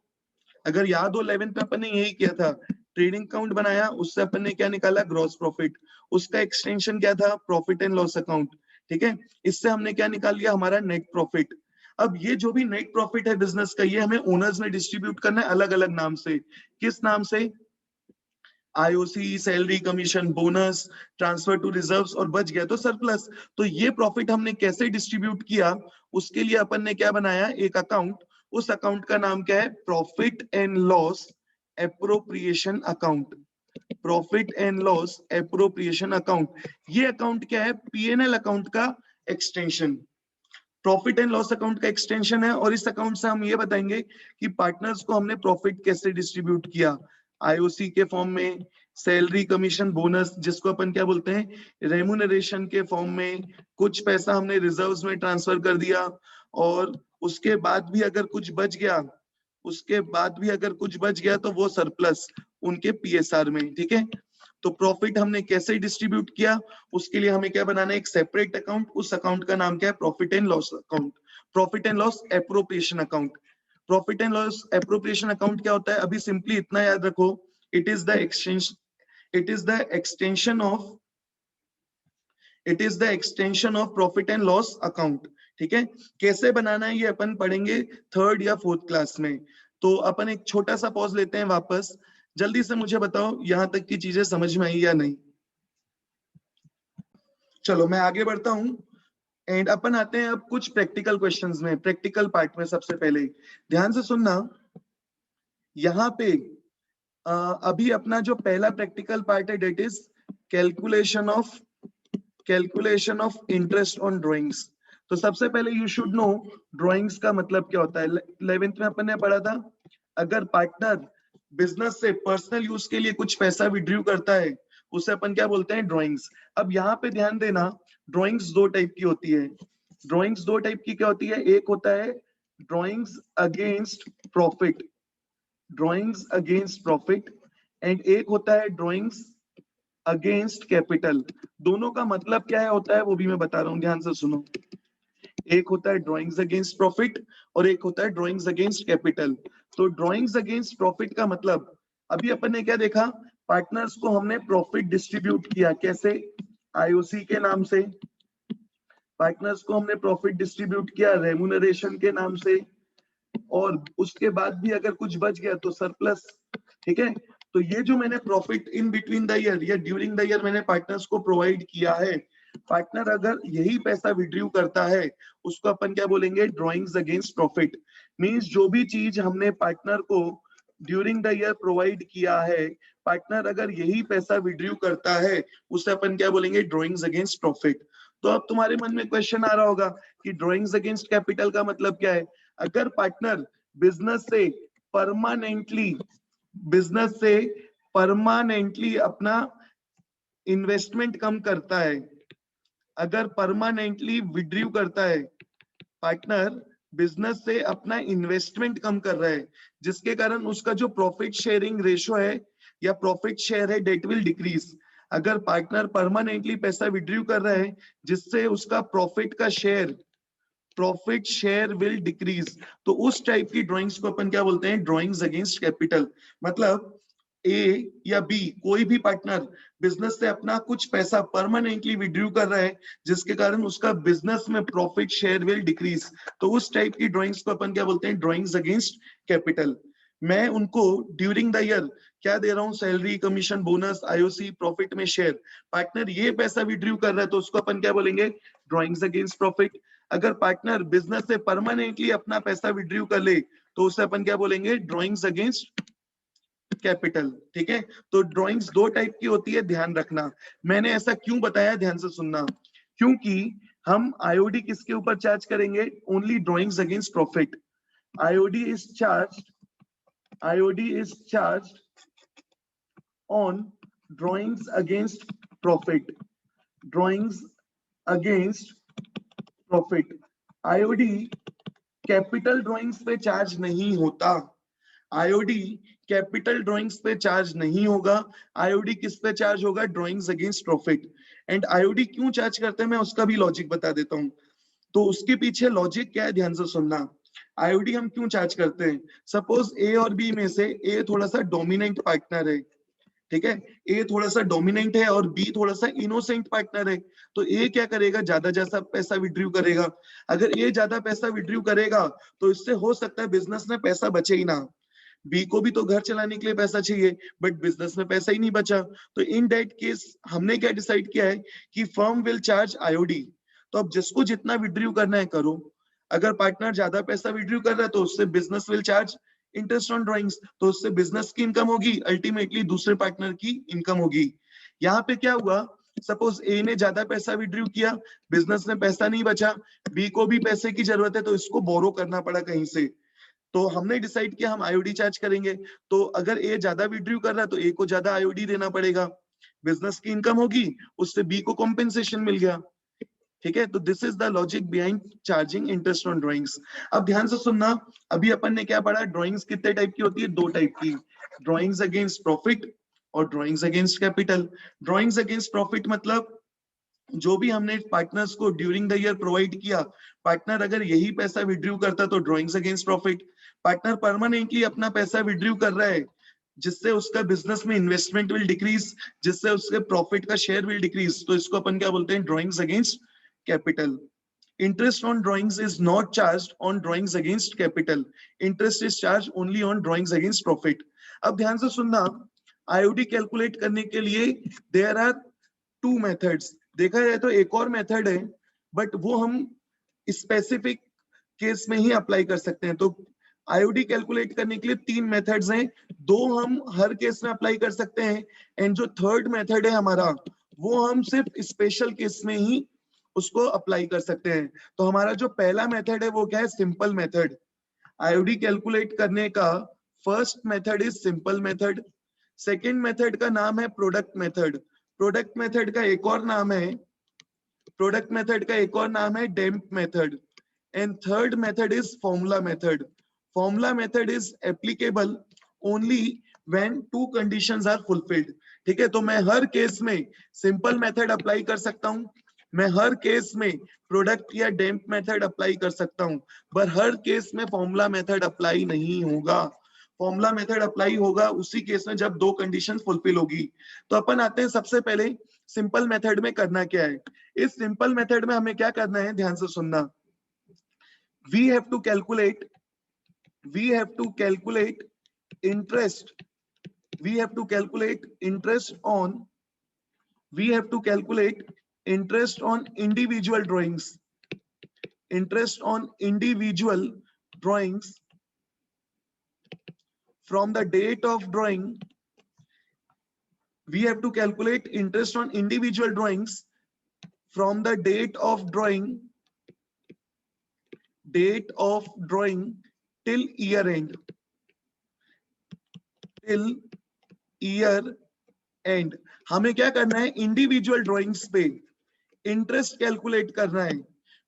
अगर याद हो 11th में अपन ने यही किया था, ट्रेडिंग अकाउंट बनाया, उससे अपन ने क्या निकाला, ग्रॉस प्रॉफिट। उसका एक्सटेंशन क्या था, प्रॉफिट एंड लॉस अकाउंट, ठीक है। इससे हमने क्या निकाल लिया, हमारा नेट प्रॉफिट। अब ये जो भी नेट प्रॉफिट है बिजनेस का, ये हमें ओनर्स में डिस्ट्रीब्यूट करना है अलग अलग नाम से। किस नाम से, IOC, salary, commission, bonus, transfer to reserves, और बच गया तो सरप्लस। तो ये प्रॉफिट हमने कैसे डिस्ट्रीब्यूट किया, उसके लिए अपन ने क्या बनाया, एक अकाउंट। उस अकाउंट का नाम क्या है, profit and loss appropriation account. Profit and loss appropriation account, ये अकाउंट क्या है, पीएनएल अकाउंट का extension. Profit and loss account का एक्सटेंशन है, और इस अकाउंट से हम ये बताएंगे कि पार्टनर्स को हमने प्रॉफिट कैसे डिस्ट्रीब्यूट किया, आईओसी के फॉर्म में, सैलरी, कमीशन, बोनस, जिसको अपन क्या बोलते हैं, रेम्युनरेशन के फॉर्म में। कुछ पैसा हमने रिजर्व्स में ट्रांसफर कर दिया, और उसके बाद भी अगर कुछ बच गया, उसके बाद भी अगर कुछ बच गया तो वो सरप्लस उनके पीएसआर में, ठीक है। तो प्रॉफिट हमने कैसे डिस्ट्रीब्यूट किया, उसके लिए हमें क्या बनाना है, एक सेपरेट अकाउंट। उस अकाउंट का नाम क्या है, profit and loss account, profit and loss appropriation account. Profit and loss appropriation account क्या होता है, अभी सिंपली इतना याद रखो, it is the exchange, it is the extension of, it is the extension of profit and loss account, ठीक है। कैसे बनाना है ये अपन पढ़ेंगे 3rd या 4th क्लास में। तो अपन एक छोटा सा पॉज लेते हैं वापस। जल्दी से मुझे बताओ यहां तक की चीजें समझ में आई या नहीं। चलो मैं आगे बढ़ता हूं, एंड अपन आते हैं अब कुछ प्रैक्टिकल क्वेश्चंस में, प्रैक्टिकल पार्ट में। सबसे पहले ध्यान से सुनना, यहाँ पे अभी अपना जो पहला प्रैक्टिकल पार्ट है, that is calculation of, calculation of interest on drawings. तो सबसे पहले यू शुड नो ड्राइंग्स का मतलब क्या होता है। 11th में अपन ने पढ़ा था, अगर पार्टनर बिजनेस से पर्सनल यूज के लिए कुछ पैसा विड्रू करता है, उसे अपन क्या बोलते हैं, ड्राइंग्स। अब यहाँ पे ध्यान देना, ड्राइंग्स दो टाइप की होती है। ड्राइंग्स दो टाइप की क्या होती है, एक होता है drawings against profit, drawings against profit, and एक होता है ड्राइंग्स अगेंस्ट कैपिटल। दोनों का मतलब क्या है होता है वो भी मैं बता रहा हूं, ध्यान से सुनो। एक होता है ड्रॉइंग्स अगेंस्ट प्रॉफिट और एक होता है ड्रॉइंग्स अगेंस्ट कैपिटल। तो ड्रॉइंग्स अगेंस्ट प्रॉफिट का मतलब, अभी अपन ने क्या देखा, पार्टनर्स को हमने प्रॉफिट डिस्ट्रीब्यूट किया, कैसे? आईओसी के नाम से। पार्टनर्स को हमने प्रॉफिट डिस्ट्रीब्यूट किया रेम्यूनरेशन के नाम से, और उसके बाद भी अगर कुछ बच गया तो सरप्लस। ठीक है, तो ये जो मैंने profit in between the year या ड्यूरिंग द ईयर मैंने पार्टनर्स को प्रोवाइड किया है, पार्टनर अगर यही पैसा विड्रू करता है उसको अपन क्या बोलेंगे? Drawings against profit. मींस जो भी चीज हमने पार्टनर को ड्यूरिंग द ईयर प्रोवाइड किया है, पार्टनर अगर यही पैसा विड्रू करता है उसे अपन क्या बोलेंगे? Drawings against profit. तो अब तुम्हारे मन में क्वेश्चन आ रहा होगा कि ड्रॉइंग्स अगेंस्ट कैपिटल का मतलब क्या है? अगर पार्टनर बिजनेस से परमानेंटली अपना इन्वेस्टमेंट कम करता है, अगर परमानेंटली विड्रू करता है, पार्टनर बिजनेस से अपना इन्वेस्टमेंट कम कर रहा है, जिसके कारण उसका जो प्रॉफिट शेयरिंग रेशो है या प्रॉफिट शेयर है डेट विल डिक्रीज। अगर पार्टनर परमानेंटली पैसा विड्रू कर रहा है जिससे उसका प्रॉफिट शेयर विल डिक्रीज, तो उस टाइप की ड्राइंग्स को अपन क्या बोलते हैं? Drawings against capital. मतलब ए या बी कोई भी पार्टनर बिजनेस से अपना कुछ पैसा परमानेंटली विड्रू कर रहा है जिसके कारण उसका बिजनेस में प्रॉफिट शेयर विल डिक्रीज, तो उस टाइप की ड्राइंग्स को अपन क्या बोलते हैं? Drawings against capital. मैं उनको ड्यूरिंग द ईयर क्या दे रहा हूँ? Salary, commission, bonus, IOC, profit में शेयर। पार्टनर ये पैसा विड्रू कर रहा है तो उसको अपन क्या बोलेंगे? Drawings against profit. अगर पार्टनर बिजनेस से परमानेंटली अपना पैसा विड्रू कर ले तो उसे अपन क्या बोलेंगे? Drawings against capital. ठीक है, तो ड्राइंग्स दो टाइप की होती है, ध्यान रखना। मैंने ऐसा क्यों बताया, ध्यान से सुनना। क्योंकि हम आईओडी किसके ऊपर चार्ज करेंगे? Only drawings against profit. IOD is charge on drawings against profit. Drawings against profit. IOD capital drawings पे चार्ज नहीं होता। आईओडी कैपिटल ड्राइंग्स पे चार्ज नहीं होगा। आईओडी किस पे चार्ज होगा? Drawings against profit. And IOD क्यों चार्ज करते हैं मैं उसका भी लॉजिक बता देता हूँ। तो उसके पीछे लॉजिक क्या है, ध्यान से सुनना। आईओडी हम क्यों चार्ज करते हैं? सपोज ए और बी में से ए थोड़ा सा डोमिनेंट पार्टनर है, ठीक है, ए थोड़ा सा डोमिनेंट है और बी थोड़ा सा इनोसेंट पार्टनर है। तो ए क्या करेगा? ज्यादा पैसा विड्रू करेगा। अगर ए ज्यादा पैसा विड्रू करेगा तो इससे हो सकता है बिजनेस में पैसा बचे ही ना। बी को भी तो घर चलाने के लिए पैसा चाहिए, बट बिजनेस में पैसा ही नहीं बचा। तो इन दैट केस हमने क्या डिसाइड किया है कि फर्म विल चार्ज आईओडी। तो अब जिसको जितना विड्रू करना है करो। अगर पार्टनर ज्यादा पैसा विड्रू कर रहा है तो उससे business will charge interest on drawings, तो उससे बिजनेस की इनकम होगी, अल्टीमेटली दूसरे पार्टनर की इनकम होगी। यहाँ पे क्या हुआ? सपोज ए ने ज्यादा पैसा विड्रू किया, बिजनेस में पैसा नहीं बचा, बी को भी पैसे की जरूरत है तो इसको बोरो करना पड़ा कहीं से। तो हमने डिसाइड किया हम आईओडी चार्ज करेंगे। तो अगर ए ज्यादा विड्रू कर रहा है तो ए को ज्यादा आईओडी देना पड़ेगा, बिजनेस की इनकम होगी, उससे बी को कॉम्पेंसेशन मिल गया। ठीक है, तो this is the logic behind charging interest on drawings. अब ध्यान से सुनना, अभी अपन ने क्या पढ़ा? ड्राइंग्स कितने टाइप की होती है? दो टाइप की, ड्राइंग्स अगेंस्ट प्रॉफिट और drawings against capital. Drawings against profit मतलब जो भी हमने पार्टनर्स को ड्यूरिंग द ईयर प्रोवाइड किया, पार्टनर अगर यही पैसा विड्रू करता तो drawings against profit. Partner permanently अपना पैसा विड्रू कर रहा है जिससे उसका बिजनेस में इन्वेस्टमेंट विल डिक्रीज, जिससे उसके प्रॉफिट का शेयर विल डिक्रीज, तो इसको अपन क्या बोलते हैं? Drawings against capital. Interest on drawings is not charged on drawings against capital. Interest is charge only on drawings against profit. अब ध्यान से सुनना, आईओडी कैलकुलेट करने के लिए देयर आर टू मेथड्स। देखा जाए तो एक और मेथड है, बट वो हम स्पेसिफिक केस में ही अप्लाई कर सकते हैं। तो आईओडी कैलकुलेट करने के लिए तीन मेथड्स हैं, दो हम हर केस में अप्लाई कर सकते हैं, एंड जो थर्ड मेथड है हमारा वो हम सिर्फ स्पेशल केस में ही उसको अप्लाई कर सकते हैं। तो हमारा जो पहला मेथड है वो क्या है? Simple method. आईओडी कैलकुलेट करने का first method is simple method. Second method का नाम है प्रोडक्ट मेथड। प्रोडक्ट मेथड का एक और नाम है damp method. And third method is formula method. Formula method is applicable only when two conditions are fulfilled. ठीक है, तो मैं हर केस में सिंपल मेथड अप्लाई कर सकता हूं, मैं हर केस में प्रोडक्ट या डैम्प मेथड अप्लाई कर सकता हूं, पर हर केस में फॉर्मूला मेथड अप्लाई नहीं होगा। फॉर्मूला मेथड अप्लाई होगा उसी केस में जब दो कंडीशन फुलफिल होगी। तो अपन आते हैं सबसे पहले सिंपल मेथड में करना क्या है। इस सिंपल मेथड में हमें क्या करना है, ध्यान से सुनना। We have to calculate interest, we have to calculate interest on individual drawings, from the date of drawing. We have to calculate interest on individual drawings from the date of drawing till year end, हमें क्या करना है, individual drawings पे interest calculate करना है।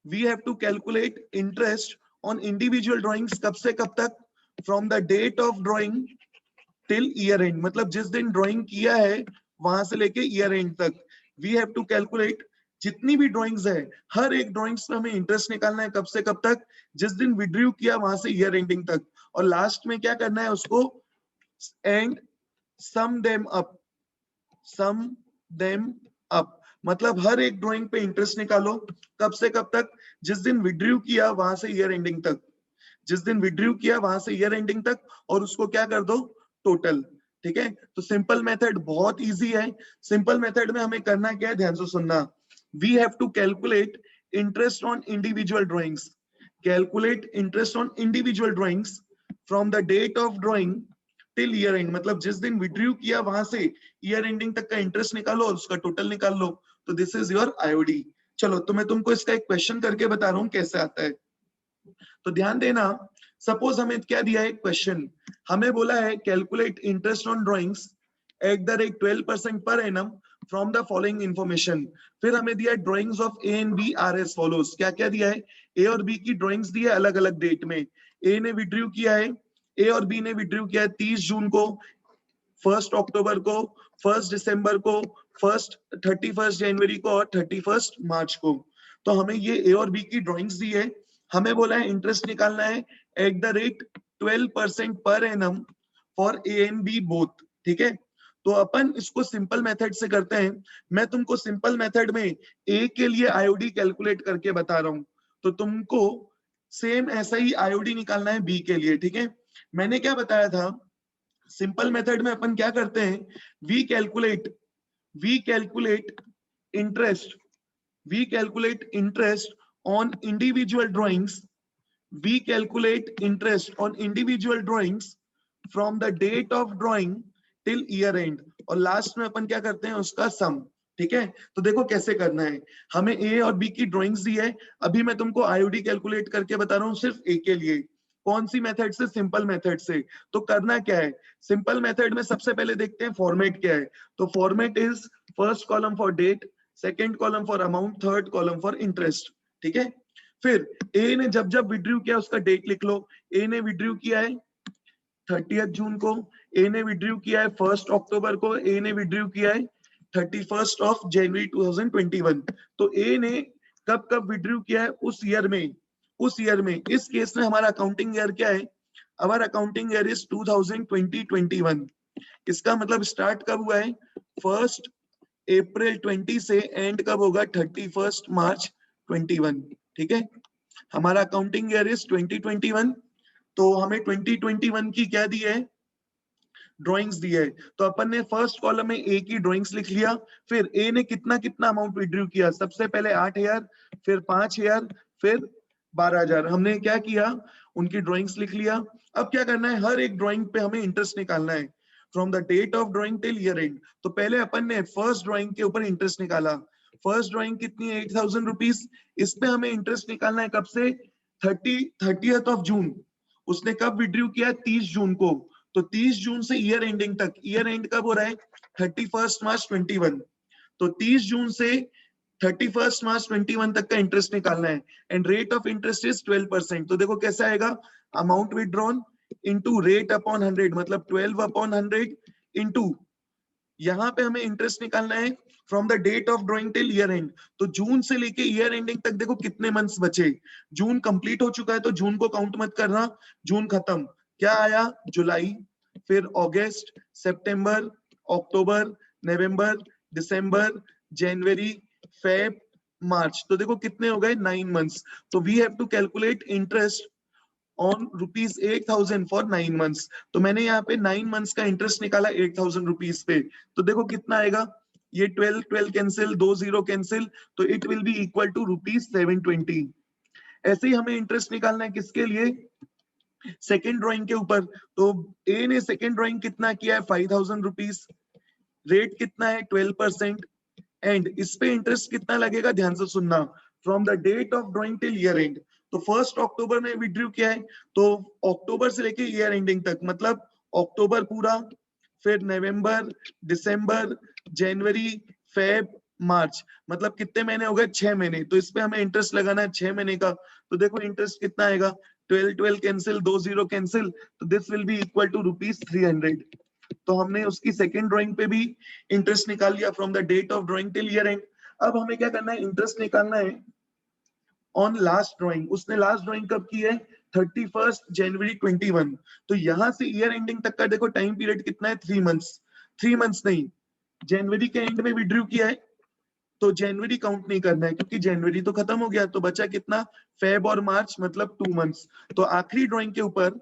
We have to calculate interest on individual drawings कब से कब तक, from the date of drawing till year end, मतलब जिस दिन ड्राइंग किया है वहां से लेके ईयर एंड तक। वी हैव टू कैलकुलेट जितनी भी ड्राइंग्स है, हर एक ड्राइंग्स में हमें इंटरेस्ट निकालना है कब से कब तक, जिस दिन विड्रू किया वहां से ईयर एंडिंग तक। और लास्ट में क्या करना है उसको, एंड सम देम अप, मतलब हर एक ड्राइंग पे इंटरेस्ट निकालो कब से कब तक, जिस दिन विड्रू किया वहां से ईयर एंडिंग तक, जिस दिन विड्रू किया वहां से ईयर एंडिंग तक, और उसको क्या कर दो, टोटल। ठीक है, तो सिंपल मेथड बहुत इजी है। सिंपल मेथड में हमें करना क्या है, ध्यान से सुनना। We have to calculate interest on individual drawings, from the date of drawing till year end, मतलब जिस दिन विड्रू किया वहां से ईयर एंडिंग तक का इंटरेस्ट निकालो और उसका टोटल निकाल लो। तो दिस इज योर आईओडी। चलो, तो मैं तुमको इसका एक क्वेश्चन करके बता रहा हूँ कैसे आता है। तो ध्यान देना, सपोज हमें क्या दिया है क्वेश्चन, हमें बोला है calculate interest on drawings at the rate 12% per annum from the following information. फिर हमें दिया drawings of A and B are as follows. क्या क्या दिया है, ए और बी की ड्राइंग्स दी है अलग अलग डेट में। ए ने विड्रू किया है, ए और बी ने विड्रू किया है 30 जून को, 1 अक्टूबर को, 1 दिसंबर को, 31 जनवरी को और 31 मार्च को। तो हमें ये ए और बी की ड्राइंग्स दी है, हमें बोला है इंटरेस्ट निकालना है eight the rate 12% per annum for A and B both. ठीक है, तो अपन इसको सिंपल मेथड से करते हैं। मैं तुमको सिंपल मेथड में ए के लिए आईओडी कैलकुलेट करके बता रहा हूं, तो तुमको सेम ऐसा ही आईओडी निकालना है बी के लिए। ठीक है, मैंने क्या बताया था, सिंपल मेथड में अपन क्या करते हैं, we calculate interest on individual drawings, from the date of drawing till year end, और लास्ट में अपन क्या करते हैं उसका सम। ठीक है, तो देखो कैसे करना है। हमें ए और बी की ड्राइंग्स दी है, अभी मैं तुमको आईओडी कैलकुलेट करके बता रहा हूँ सिर्फ ए के लिए। कौन सी मेथड से, सिंपल मेथड से। तो करना क्या है, सिंपल मेथड में सबसे पहले देखते हैं फॉर्मेट क्या है। तो format is first column for date, second column for amount, third column for interest. ठीक है, फिर ए ने जब जब विड्रू किया उसका डेट लिख लो। ए ने विड्रू किया है 30 जून को, ए ने विड्रू किया है 1 अक्टूबर को, ए ने विड्रू किया है 31 जनवरी 2021। तो ए ने कब कब विड्रू किया है, उस ईयर में। इस केस में हमारा अकाउंटिंग ईयर क्या है, हमारा अकाउंटिंग ईयर इज 2020-21। इसका मतलब स्टार्ट कब हुआ है, 1 अप्रैल 20 से एंड कब होगा, 31 मार्च 21। ठीक है, हमारा अकाउंटिंग ईयर इज 2021। तो हमें 2021 की क्या दी है, ड्राइंग्स दी है। तो अपन ने फर्स्ट कॉलम में ए की ड्राइंग्स लिख लिया। फिर ए ने कितना कितना अमाउंट विड्रू किया, सबसे पहले 8,000, फिर 5,000, फिर 12,000। हमने क्या किया, उनकी ड्राइंग्स लिख लिया। अब क्या करना है, हर एक ड्राइंग पे हमें इंटरेस्ट निकालना है from the date of drawing till year end. तो पहले अपन ने फर्स्ट ड्राइंग के ऊपर इंटरेस्ट निकाला। फर्स्ट ड्राइंग कितनी है, 8,000 रुपीज। इस पे हमें इंटरेस्ट निकालना है कब से, 30th जून। उसने कब विड्रू किया, 30 जून को। तो 30 जून से ईयर एंडिंग तक, ईयर एंड कब हो रहा है, 31 मार्च 21। तो 30 जून से 31 मार्च 21 तक का इंटरेस्ट निकालना है, and rate of interest is 12%। तो देखो कैसा आएगा, amount withdrawn into rate upon 100 मतलब 12 अपॉन 100 इंटू यहाँ पे हमें इंटरेस्ट निकालना है from the date of drawing till year end. तो जून से लेके ईयर एंडिंग तक देखो कितने मंथ्स बचे। जून कंप्लीट हो चुका है तो जून को काउंट मत करना, जून खत्म। क्या आया? जुलाई, फिर अगस्त, सितंबर, अक्टूबर, नवंबर, दिसंबर, जनवरी, फेब, मार्च। तो देखो कितने हो गए? 9 मंथ्स। तो we have to calculate interest on rupees 8,000 for 9 months. तो मैंने यहाँ पे 9 मंथ्स का इंटरेस्ट निकाला 8,000 रुपीज पे। तो देखो कितना आएगा? ये 12 12 कैंसिल, 2 0 कैंसिल, तो it will be equal to rupees 720। ऐसे ही हमें इंटरेस्ट निकालना है किसके लिए? सेकेंड ड्राइंग के ऊपर। तो ए ने सेकेंड ड्राइंग कितना किया है? 5,000 रुपीज। रेट कितना है? 12%। एंड इस पे इंटरेस्ट कितना लगेगा? ध्यान से सुनना, from the date of drawing till year end. तो 1 अक्टूबर में विड्रॉ किया है, तो अक्टूबर से लेके ईयर एंडिंग तक मतलब अक्टूबर पूरा, फिर नवंबर, दिसंबर, जनवरी, फेब, मार्च, मतलब कितने महीने हो गए? 6 महीने। तो इस पे हमें इंटरेस्ट लगाना है 6 महीने का। तो देखो इंटरेस्ट कितना आएगा? 12 12 कैंसिल, 2 0 कैंसिल, तो this will be equal to rupees 300। तो हमने उसकी सेकेंड ड्राइंग पे भी इंटरेस्ट निकाल लिया from the date of drawing till year end. अब हमें क्या करना है? इंटरेस्ट निकालना है ऑन लास्ट ड्राइंग। उसने लास्ट ड्राइंग कब की है? 31 जनवरी 21। तो यहां से ईयर एंडिंग तक का देखो टाइम पीरियड कितना है? 3 मंथ्स। 3 मंथ्स नहीं, जनवरी के एंड में विड्रॉ किया है तो जनवरी काउंट नहीं करना है क्योंकि जनवरी तो खत्म हो गया। तो बचा कितना? फेब और मार्च मतलब 2 मंथ्स। तो आखिरी ड्राइंग के ऊपर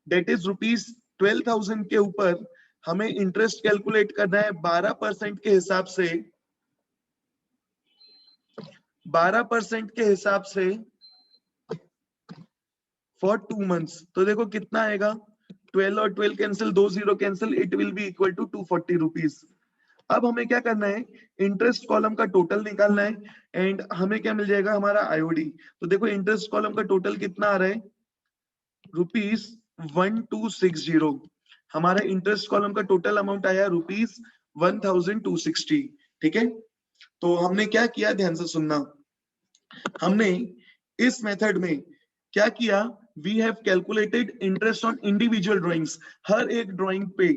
डेट इज रुपीज 12,000 के ऊपर हमें इंटरेस्ट कैलकुलेट करना है 12% के हिसाब से। 12% के हिसाब से फॉर 2 मंथ्स। तो देखो कितना आएगा? 12 और 12 cancel, 2 0 cancel, it will be equal to 240 rupees. अब हमें क्या करना है? इंटरेस्ट कॉलम का टोटल निकालना है एंड हमें क्या मिल जाएगा? हमारा आईओडी। तो देखो इंटरेस्ट कॉलम का टोटल कितना आ रहा है? रुपीज 1260। हमारा इंटरेस्ट कॉलम का टोटल अमाउंट आया रुपीज 1260। ठीक है, तो हमने क्या किया? ध्यान से सुनना, हमने इस मेथड में क्या किया? We have calculated interest on individual drawings. हर एक ड्राइंग पे,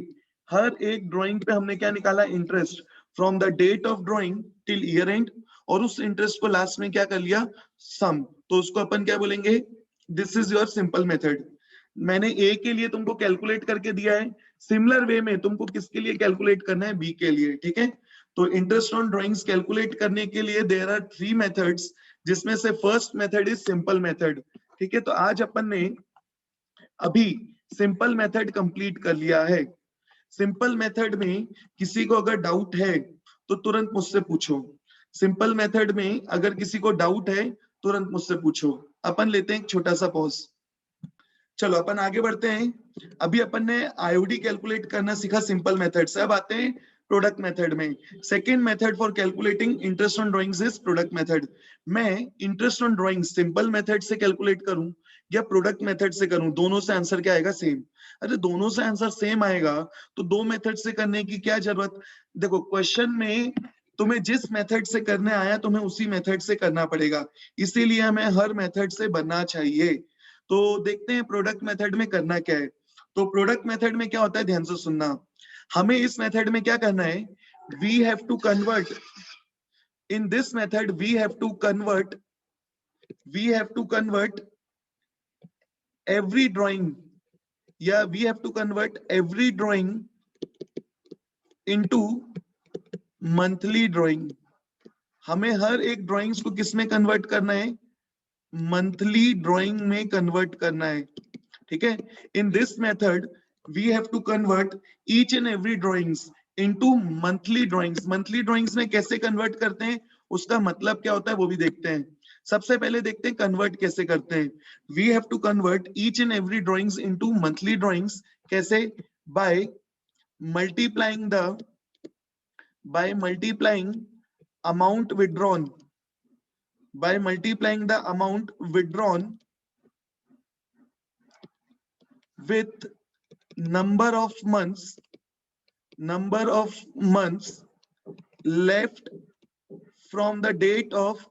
हर एक ड्राइंग पे हमने क्या निकाला? Interest from the date of drawing till year end, और उस इंटरेस्ट को लास्ट में क्या कर लिया? सम। तो उसको अपन क्या बोलेंगे? This is your simple method. मैंने ए के लिए तुमको कैलकुलेट करके दिया है, सिमिलर वे में तुमको किसके लिए कैलकुलेट करना है? बी के लिए। ठीक है, तो इंटरेस्ट ऑन ड्राइंग्स कैलकुलेट करने के लिए देयर आर 3 मेथड्स, जिसमें से first method is simple method. ठीक है, तो आज अपन ने अभी सिंपल मेथड कंप्लीट कर लिया है। सिंपल मेथड में किसी को अगर डाउट है तो तुरंत मुझसे पूछो। सिंपल मेथड में अगर किसी को डाउट है तुरंत मुझसे पूछो। अपन लेते हैं एक छोटा सा पॉज। चलो अपन आगे बढ़ते हैं। अभी अपन ने आईओडी कैलकुलेट करना सीखा सिंपल मेथड से। अब आते हैं प्रोडक्ट मेथड में। Second method for calculating interest on drawings is product method. मैं interest on drawing simple method से कैलकुलेट करूं या प्रोडक्ट मेथड से करूं, दोनों से आंसर क्या आएगा? सेम। अरे दोनों से आंसर सेम आएगा तो दो मेथड से करने की क्या जरूरत? देखो क्वेश्चन में तुम्हें जिस मेथड से करने आया तुम्हें उसी मेथड से करना पड़ेगा, इसीलिए हमें हर मेथड से बनना चाहिए। तो देखते हैं प्रोडक्ट मेथड में करना क्या है। तो प्रोडक्ट मेथड में क्या होता है? ध्यान से सुनना, हमें इस मेथड में क्या करना है? We have to convert, in this method we have to convert, we have to convert every drawing, या we have to convert every drawing into monthly drawing. हमें हर एक ड्राइंग्स को किस में कन्वर्ट करना है? मंथली ड्राइंग में कन्वर्ट करना है। ठीक है, in this method we have to convert each and every drawings into monthly drawings. Monthly drawings में कैसे कन्वर्ट करते हैं, उसका मतलब क्या होता है वो भी देखते हैं। सबसे पहले देखते हैं कन्वर्ट कैसे करते हैं। We have to convert each and every drawings into monthly drawings. कैसे? By multiplying the, by multiplying amount withdrawn, by multiplying the amount withdrawn with number of months, number of months left from the date of,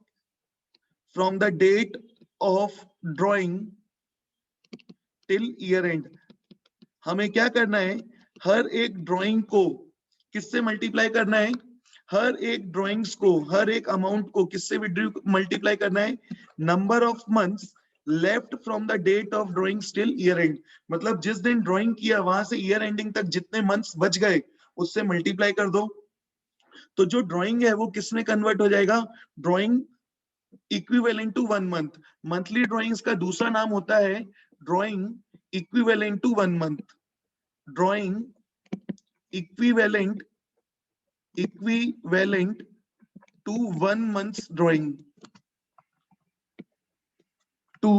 from the date of drawing till year and. हमें क्या करना है, हर एक drawing को किससे multiply करना है, हर एक ड्राइंग्स को, हर एक अमाउंट को किससे विड्रू मल्टीप्लाई करना है, number of months left from the date of drawing till year end. मतलब जिस दिन ड्राइंग किया वहां से ईयर एंडिंग तक जितने मंथ्स बच गए उससे मल्टीप्लाई कर दो। तो जो ड्राइंग है वो किस में कन्वर्ट हो जाएगा, drawing equivalent to 1 month. Monthly drawings का दूसरा नाम होता है drawing equivalent to 1 month, drawing equivalent to 1 months drawing, to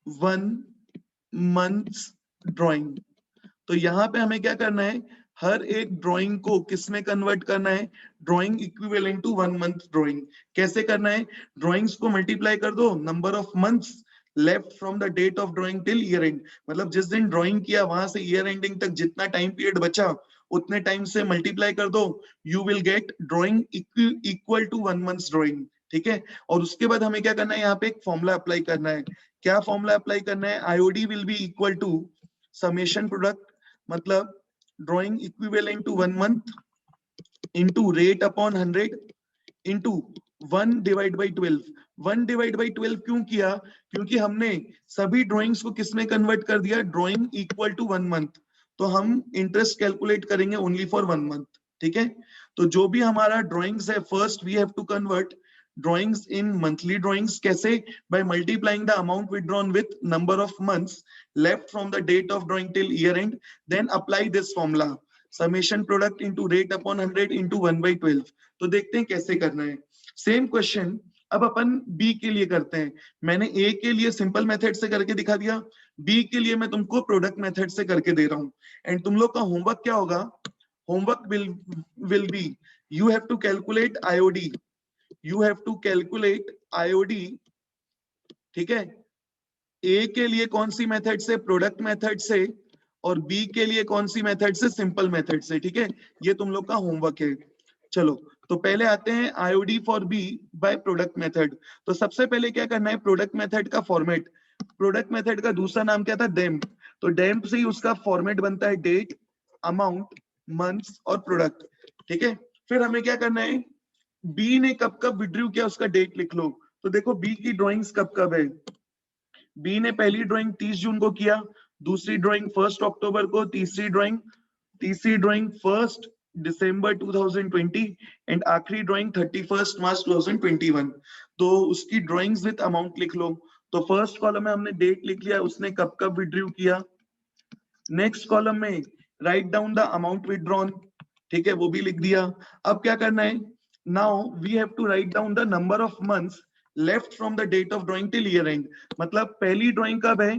1 months drawing. तो यहां पे हमें क्या करना है, हर एक ड्राइंग को किस में कन्वर्ट करना है, drawing equivalent to 1 month drawing. कैसे करना है, ड्राइंग्स को मल्टीप्लाई कर दो number of months left from the date of drawing till year end. मतलब जिस दिन ड्राइंग किया वहां से ईयर एंडिंग तक जितना टाइम पीरियड बचा उतने टाइम से मल्टीप्लाई कर दो, you will get drawing equal to 1 months drawing. ठीक है, और उसके बाद हमें क्या करना है, यहाँ पे एक फॉर्मूला अप्लाई करना है। क्या फॉर्मूला अप्लाई करना है, IOD will be equal to summation product, मतलब drawing equivalent to 1 month into rate upon 100 into 1 divide by 12। 1 divide by 12 क्यों किया, क्योंकि हमने सभी ड्राइंग्स को किसमें कन्वर्ट कर दिया, ड्राइंग इक्वल टू 1 मंथ। तो हम इंटरेस्ट कैलकुलेट करेंगे ओनली फॉर 1 मंथ। ठीक है, तो जो भी हमारा ड्राइंग्स है, first we have to convert drawings in monthly drawings। कैसे, by multiplying the amount withdrawn with number of months left from the date of drawing till year end, then apply this formula summation product into rate upon 100 into 1 by 12। तो देखते हैं कैसे करना है। Same question अब अपन B के लिए करते हैं। मैंने ए के लिए सिंपल मेथड से करके दिखा दिया, बी के लिए मैं तुमको प्रोडक्ट मेथड से करके दे रहा हूं। एंड तुम लोग का होमवर्क क्या होगा, homework will be you have to calculate IOD, you have to calculate IOD। ठीक है, ए के लिए कौन सी मेथड से, प्रोडक्ट मेथड से, और बी के लिए कौन सी मेथड से, सिंपल मेथड से। ठीक है, ये तुम लोग का होमवर्क है। चलो तो पहले आते हैं IOD for B by product method. तो सबसे पहले क्या करना है, प्रोडक्ट मेथड का फॉर्मेट, प्रोडक्ट मेथड का दूसरा नाम क्या था, डेम्प। तो डेम्प से ही उसका फॉर्मेट बनता है डेट, अमाउंट, मंथ्स और प्रोडक्ट। ठीक है, फिर हमें क्या करना है, बी ने कब कब विड्रू किया उसका डेट लिख लो। तो देखो बी की ड्राइंग्स कब कब है, बी ने पहली ड्राइंग 30 जून को किया, दूसरी ड्राइंग 1 अक्टूबर को, तीसरी ड्राइंग 1 दिसंबर 2020 एंड आखिरी ड्राइंग 31 मार्च 2021। तो उसकी ड्राइंग्स विद अमाउंट लिख लो। तो फर्स्ट कॉलम में हमने डेट लिख लिया, उसने कब कब विड्रू किया। नेक्स्ट कॉलम में write down the amount withdrawn, ठीक है, वो भी लिख दिया। अब क्या करना है, now we have to write down the number of months left from the date of drawing till year end। मतलब पहली ड्राइंग कब है,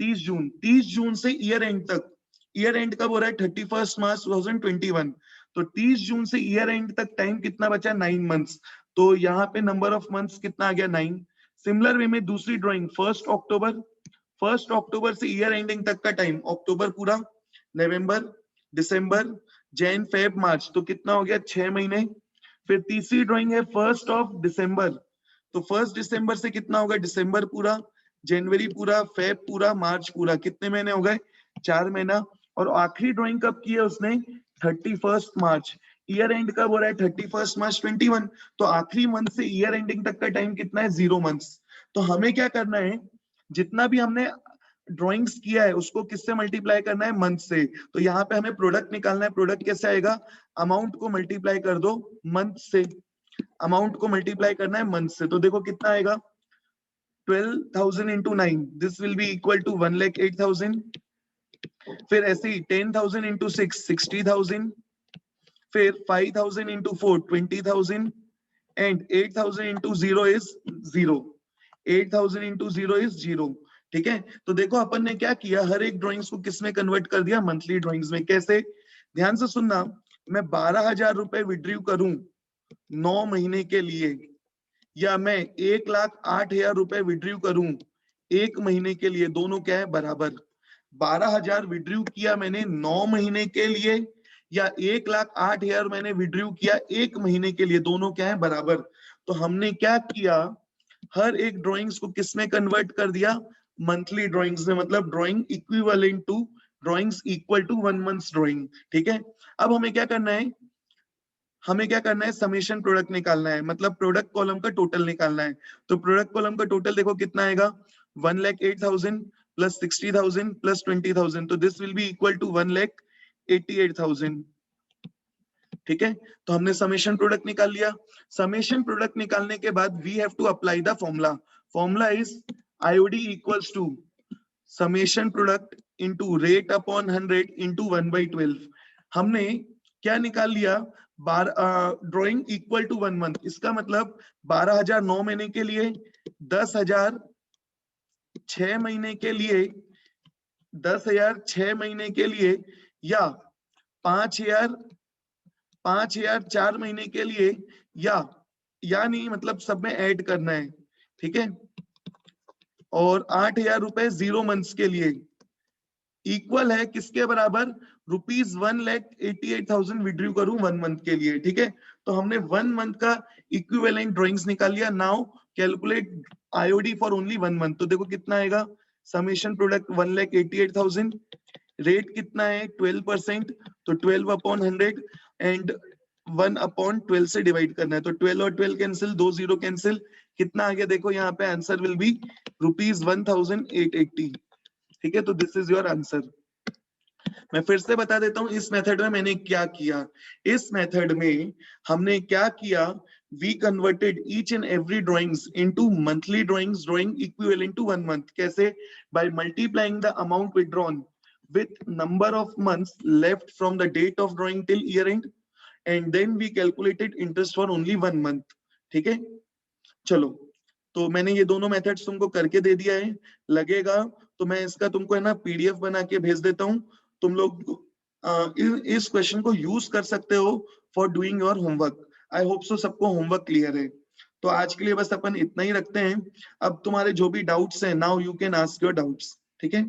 30 जून, 30 जून से ईयर एंड तक, ईयर एंड कब हो रहा है, 31 मार्च 2021। तो 30 जून से ईयर एंड तक टाइम कितना बचा, 9 मंथ्स। तो यहाँ पे नंबर ऑफ मंथ्स कितना आ गया, 9। सिमिलर वे में दूसरी ड्राइंग 1 अक्टूबर से ईयर एंडिंग तक का टाइम, अक्टूबर पूरा, नवंबर, दिसंबर, जैन, फेब, मार्च, तो कितना हो गया, 6 महीने। फिर तीसरी ड्राइंग है 1 दिसंबर, तो 1 दिसंबर से कितना होगा, दिसंबर पूरा, जनवरी पूरा, फेब पूरा, मार्च पूरा, कितने महीने हो गए, 4 महीना। और आखिरी ड्राइंग कब की है उसने, 31 मार्च। ईयर एंड कब हो रहा है, 31 मार्च 21। तो आखिरी मंथ से ईयर एंडिंग तक का टाइम कितना है, 0 मंथ्स। तो हमें क्या करना है, जितना भी हमने ड्राइंग्स किया है उसको किससे मल्टीप्लाई करना है, मंथ से। तो यहाँ पे हमें प्रोडक्ट निकालना है। प्रोडक्ट कैसे आएगा, अमाउंट को मल्टीप्लाई कर दो मंथ से, अमाउंट को मल्टीप्लाई करना है मंथ से। तो देखो कितना आएगा, 12,000 into 9, this will be equal to 1,08,000। फिर ऐसे ही 10,000 इंटू 6, 60,000। फिर 5,000 into 4, 20,000 and 8,000 into 0 is 0। 8,000 into 0 is 0। ठीक है, तो देखो अपन ने क्या किया, हर एक ड्राइंग्स को किसमें कन्वर्ट कर दिया, मंथली ड्राइंग्स में। कैसे, ध्यान से सुनना, मैं 12,000 रुपए विड्रू करूं 9 महीने के लिए, या मैं 1,08,000 रुपए विड्रू करूं 1 महीने के लिए, दोनों क्या है, बराबर। 12,000 विड्रू किया मैंने 9 महीने के लिए, या 1,08,000 मैंने विड्रू किया 1 महीने के लिए, दोनों क्या है, बराबर। तो हमने क्या किया, हर एक ड्राइंग्स को किसमें कन्वर्ट कर दिया, मंथली ड्राइंग्स में, मतलब drawing equivalent to drawings equal to 1 month drawing. ठीक है, अब हमें क्या करना है, हमें क्या करना है, समेशन प्रोडक्ट निकालना है, मतलब प्रोडक्ट कॉलम का टोटल निकालना है। तो प्रोडक्ट कॉलम का टोटल देखो कितना आएगा, 1,08,000 प्लस 60,000 प्लस 20,000, तो this will be equal to 1,88,000। ठीक है, तो हमने समेशन प्रोडक्ट निकाल लिया। समेशन प्रोडक्ट निकालने के बाद we have to apply the formula. Formula is IOD equals to summation product into rate upon 100 into 1/12। हमने क्या निकाल लिया, ड्राइंग इक्वल टू 1 मंथ, इसका मतलब 12,000 9 महीने के लिए, 10,000 6 महीने के लिए, 10,000 6 महीने के लिए, या 5,000 4 महीने के लिए, या नहीं, मतलब सब में ऐड करना है। ठीक है, और 8,000 रुपए 0 मंथ्स के लिए इक्वल है किसके बराबर, ₹1,88,000 विड्रू करूं 1 मंथ के लिए। ठीक है, तो हमने 1 मंथ का इक्विवेलेंट ड्राइंग्स निकाल लिया। Now calculate IOD for only 1 month. तो देखो कितना आएगा, समेशन प्रोडक्ट 1,88,000, रेट कितना है 12%, तो 12 अपॉन 100 एंड 1 अपॉन 12 से डिवाइड करना है, तो 12 और 12 कैंसिल, 2 0 कैंसिल, कितना आ गया देखो यहाँ पे, आंसर विल बी ₹1,880। ठीक है, तो दिस इज योर आंसर। मैं फिर से बता देता हूं इस मेथड में मैंने क्या किया। इस मेथड में हमने क्या किया, we converted each and every drawings into monthly drawings, drawing equivalent to 1 month. कैसे, by multiplying the amount withdrawn with number of months left from the date of drawing till year end, and then we calculated interest for only 1 month। ठीक है, चलो, तो मैंने ये दोनों methods तुमको करके दे दिया है। लगेगा तो मैं इसका तुमको है ना पीडीएफ बना के भेज देता हूँ, तुम लोग इस क्वेश्चन को यूज कर सकते हो for doing your homework. I hope so सबको होमवर्क क्लियर है। तो आज के लिए बस अपन इतना ही रखते हैं। अब तुम्हारे जो भी डाउट्स हैं, now you can ask your doubts. ठीक है।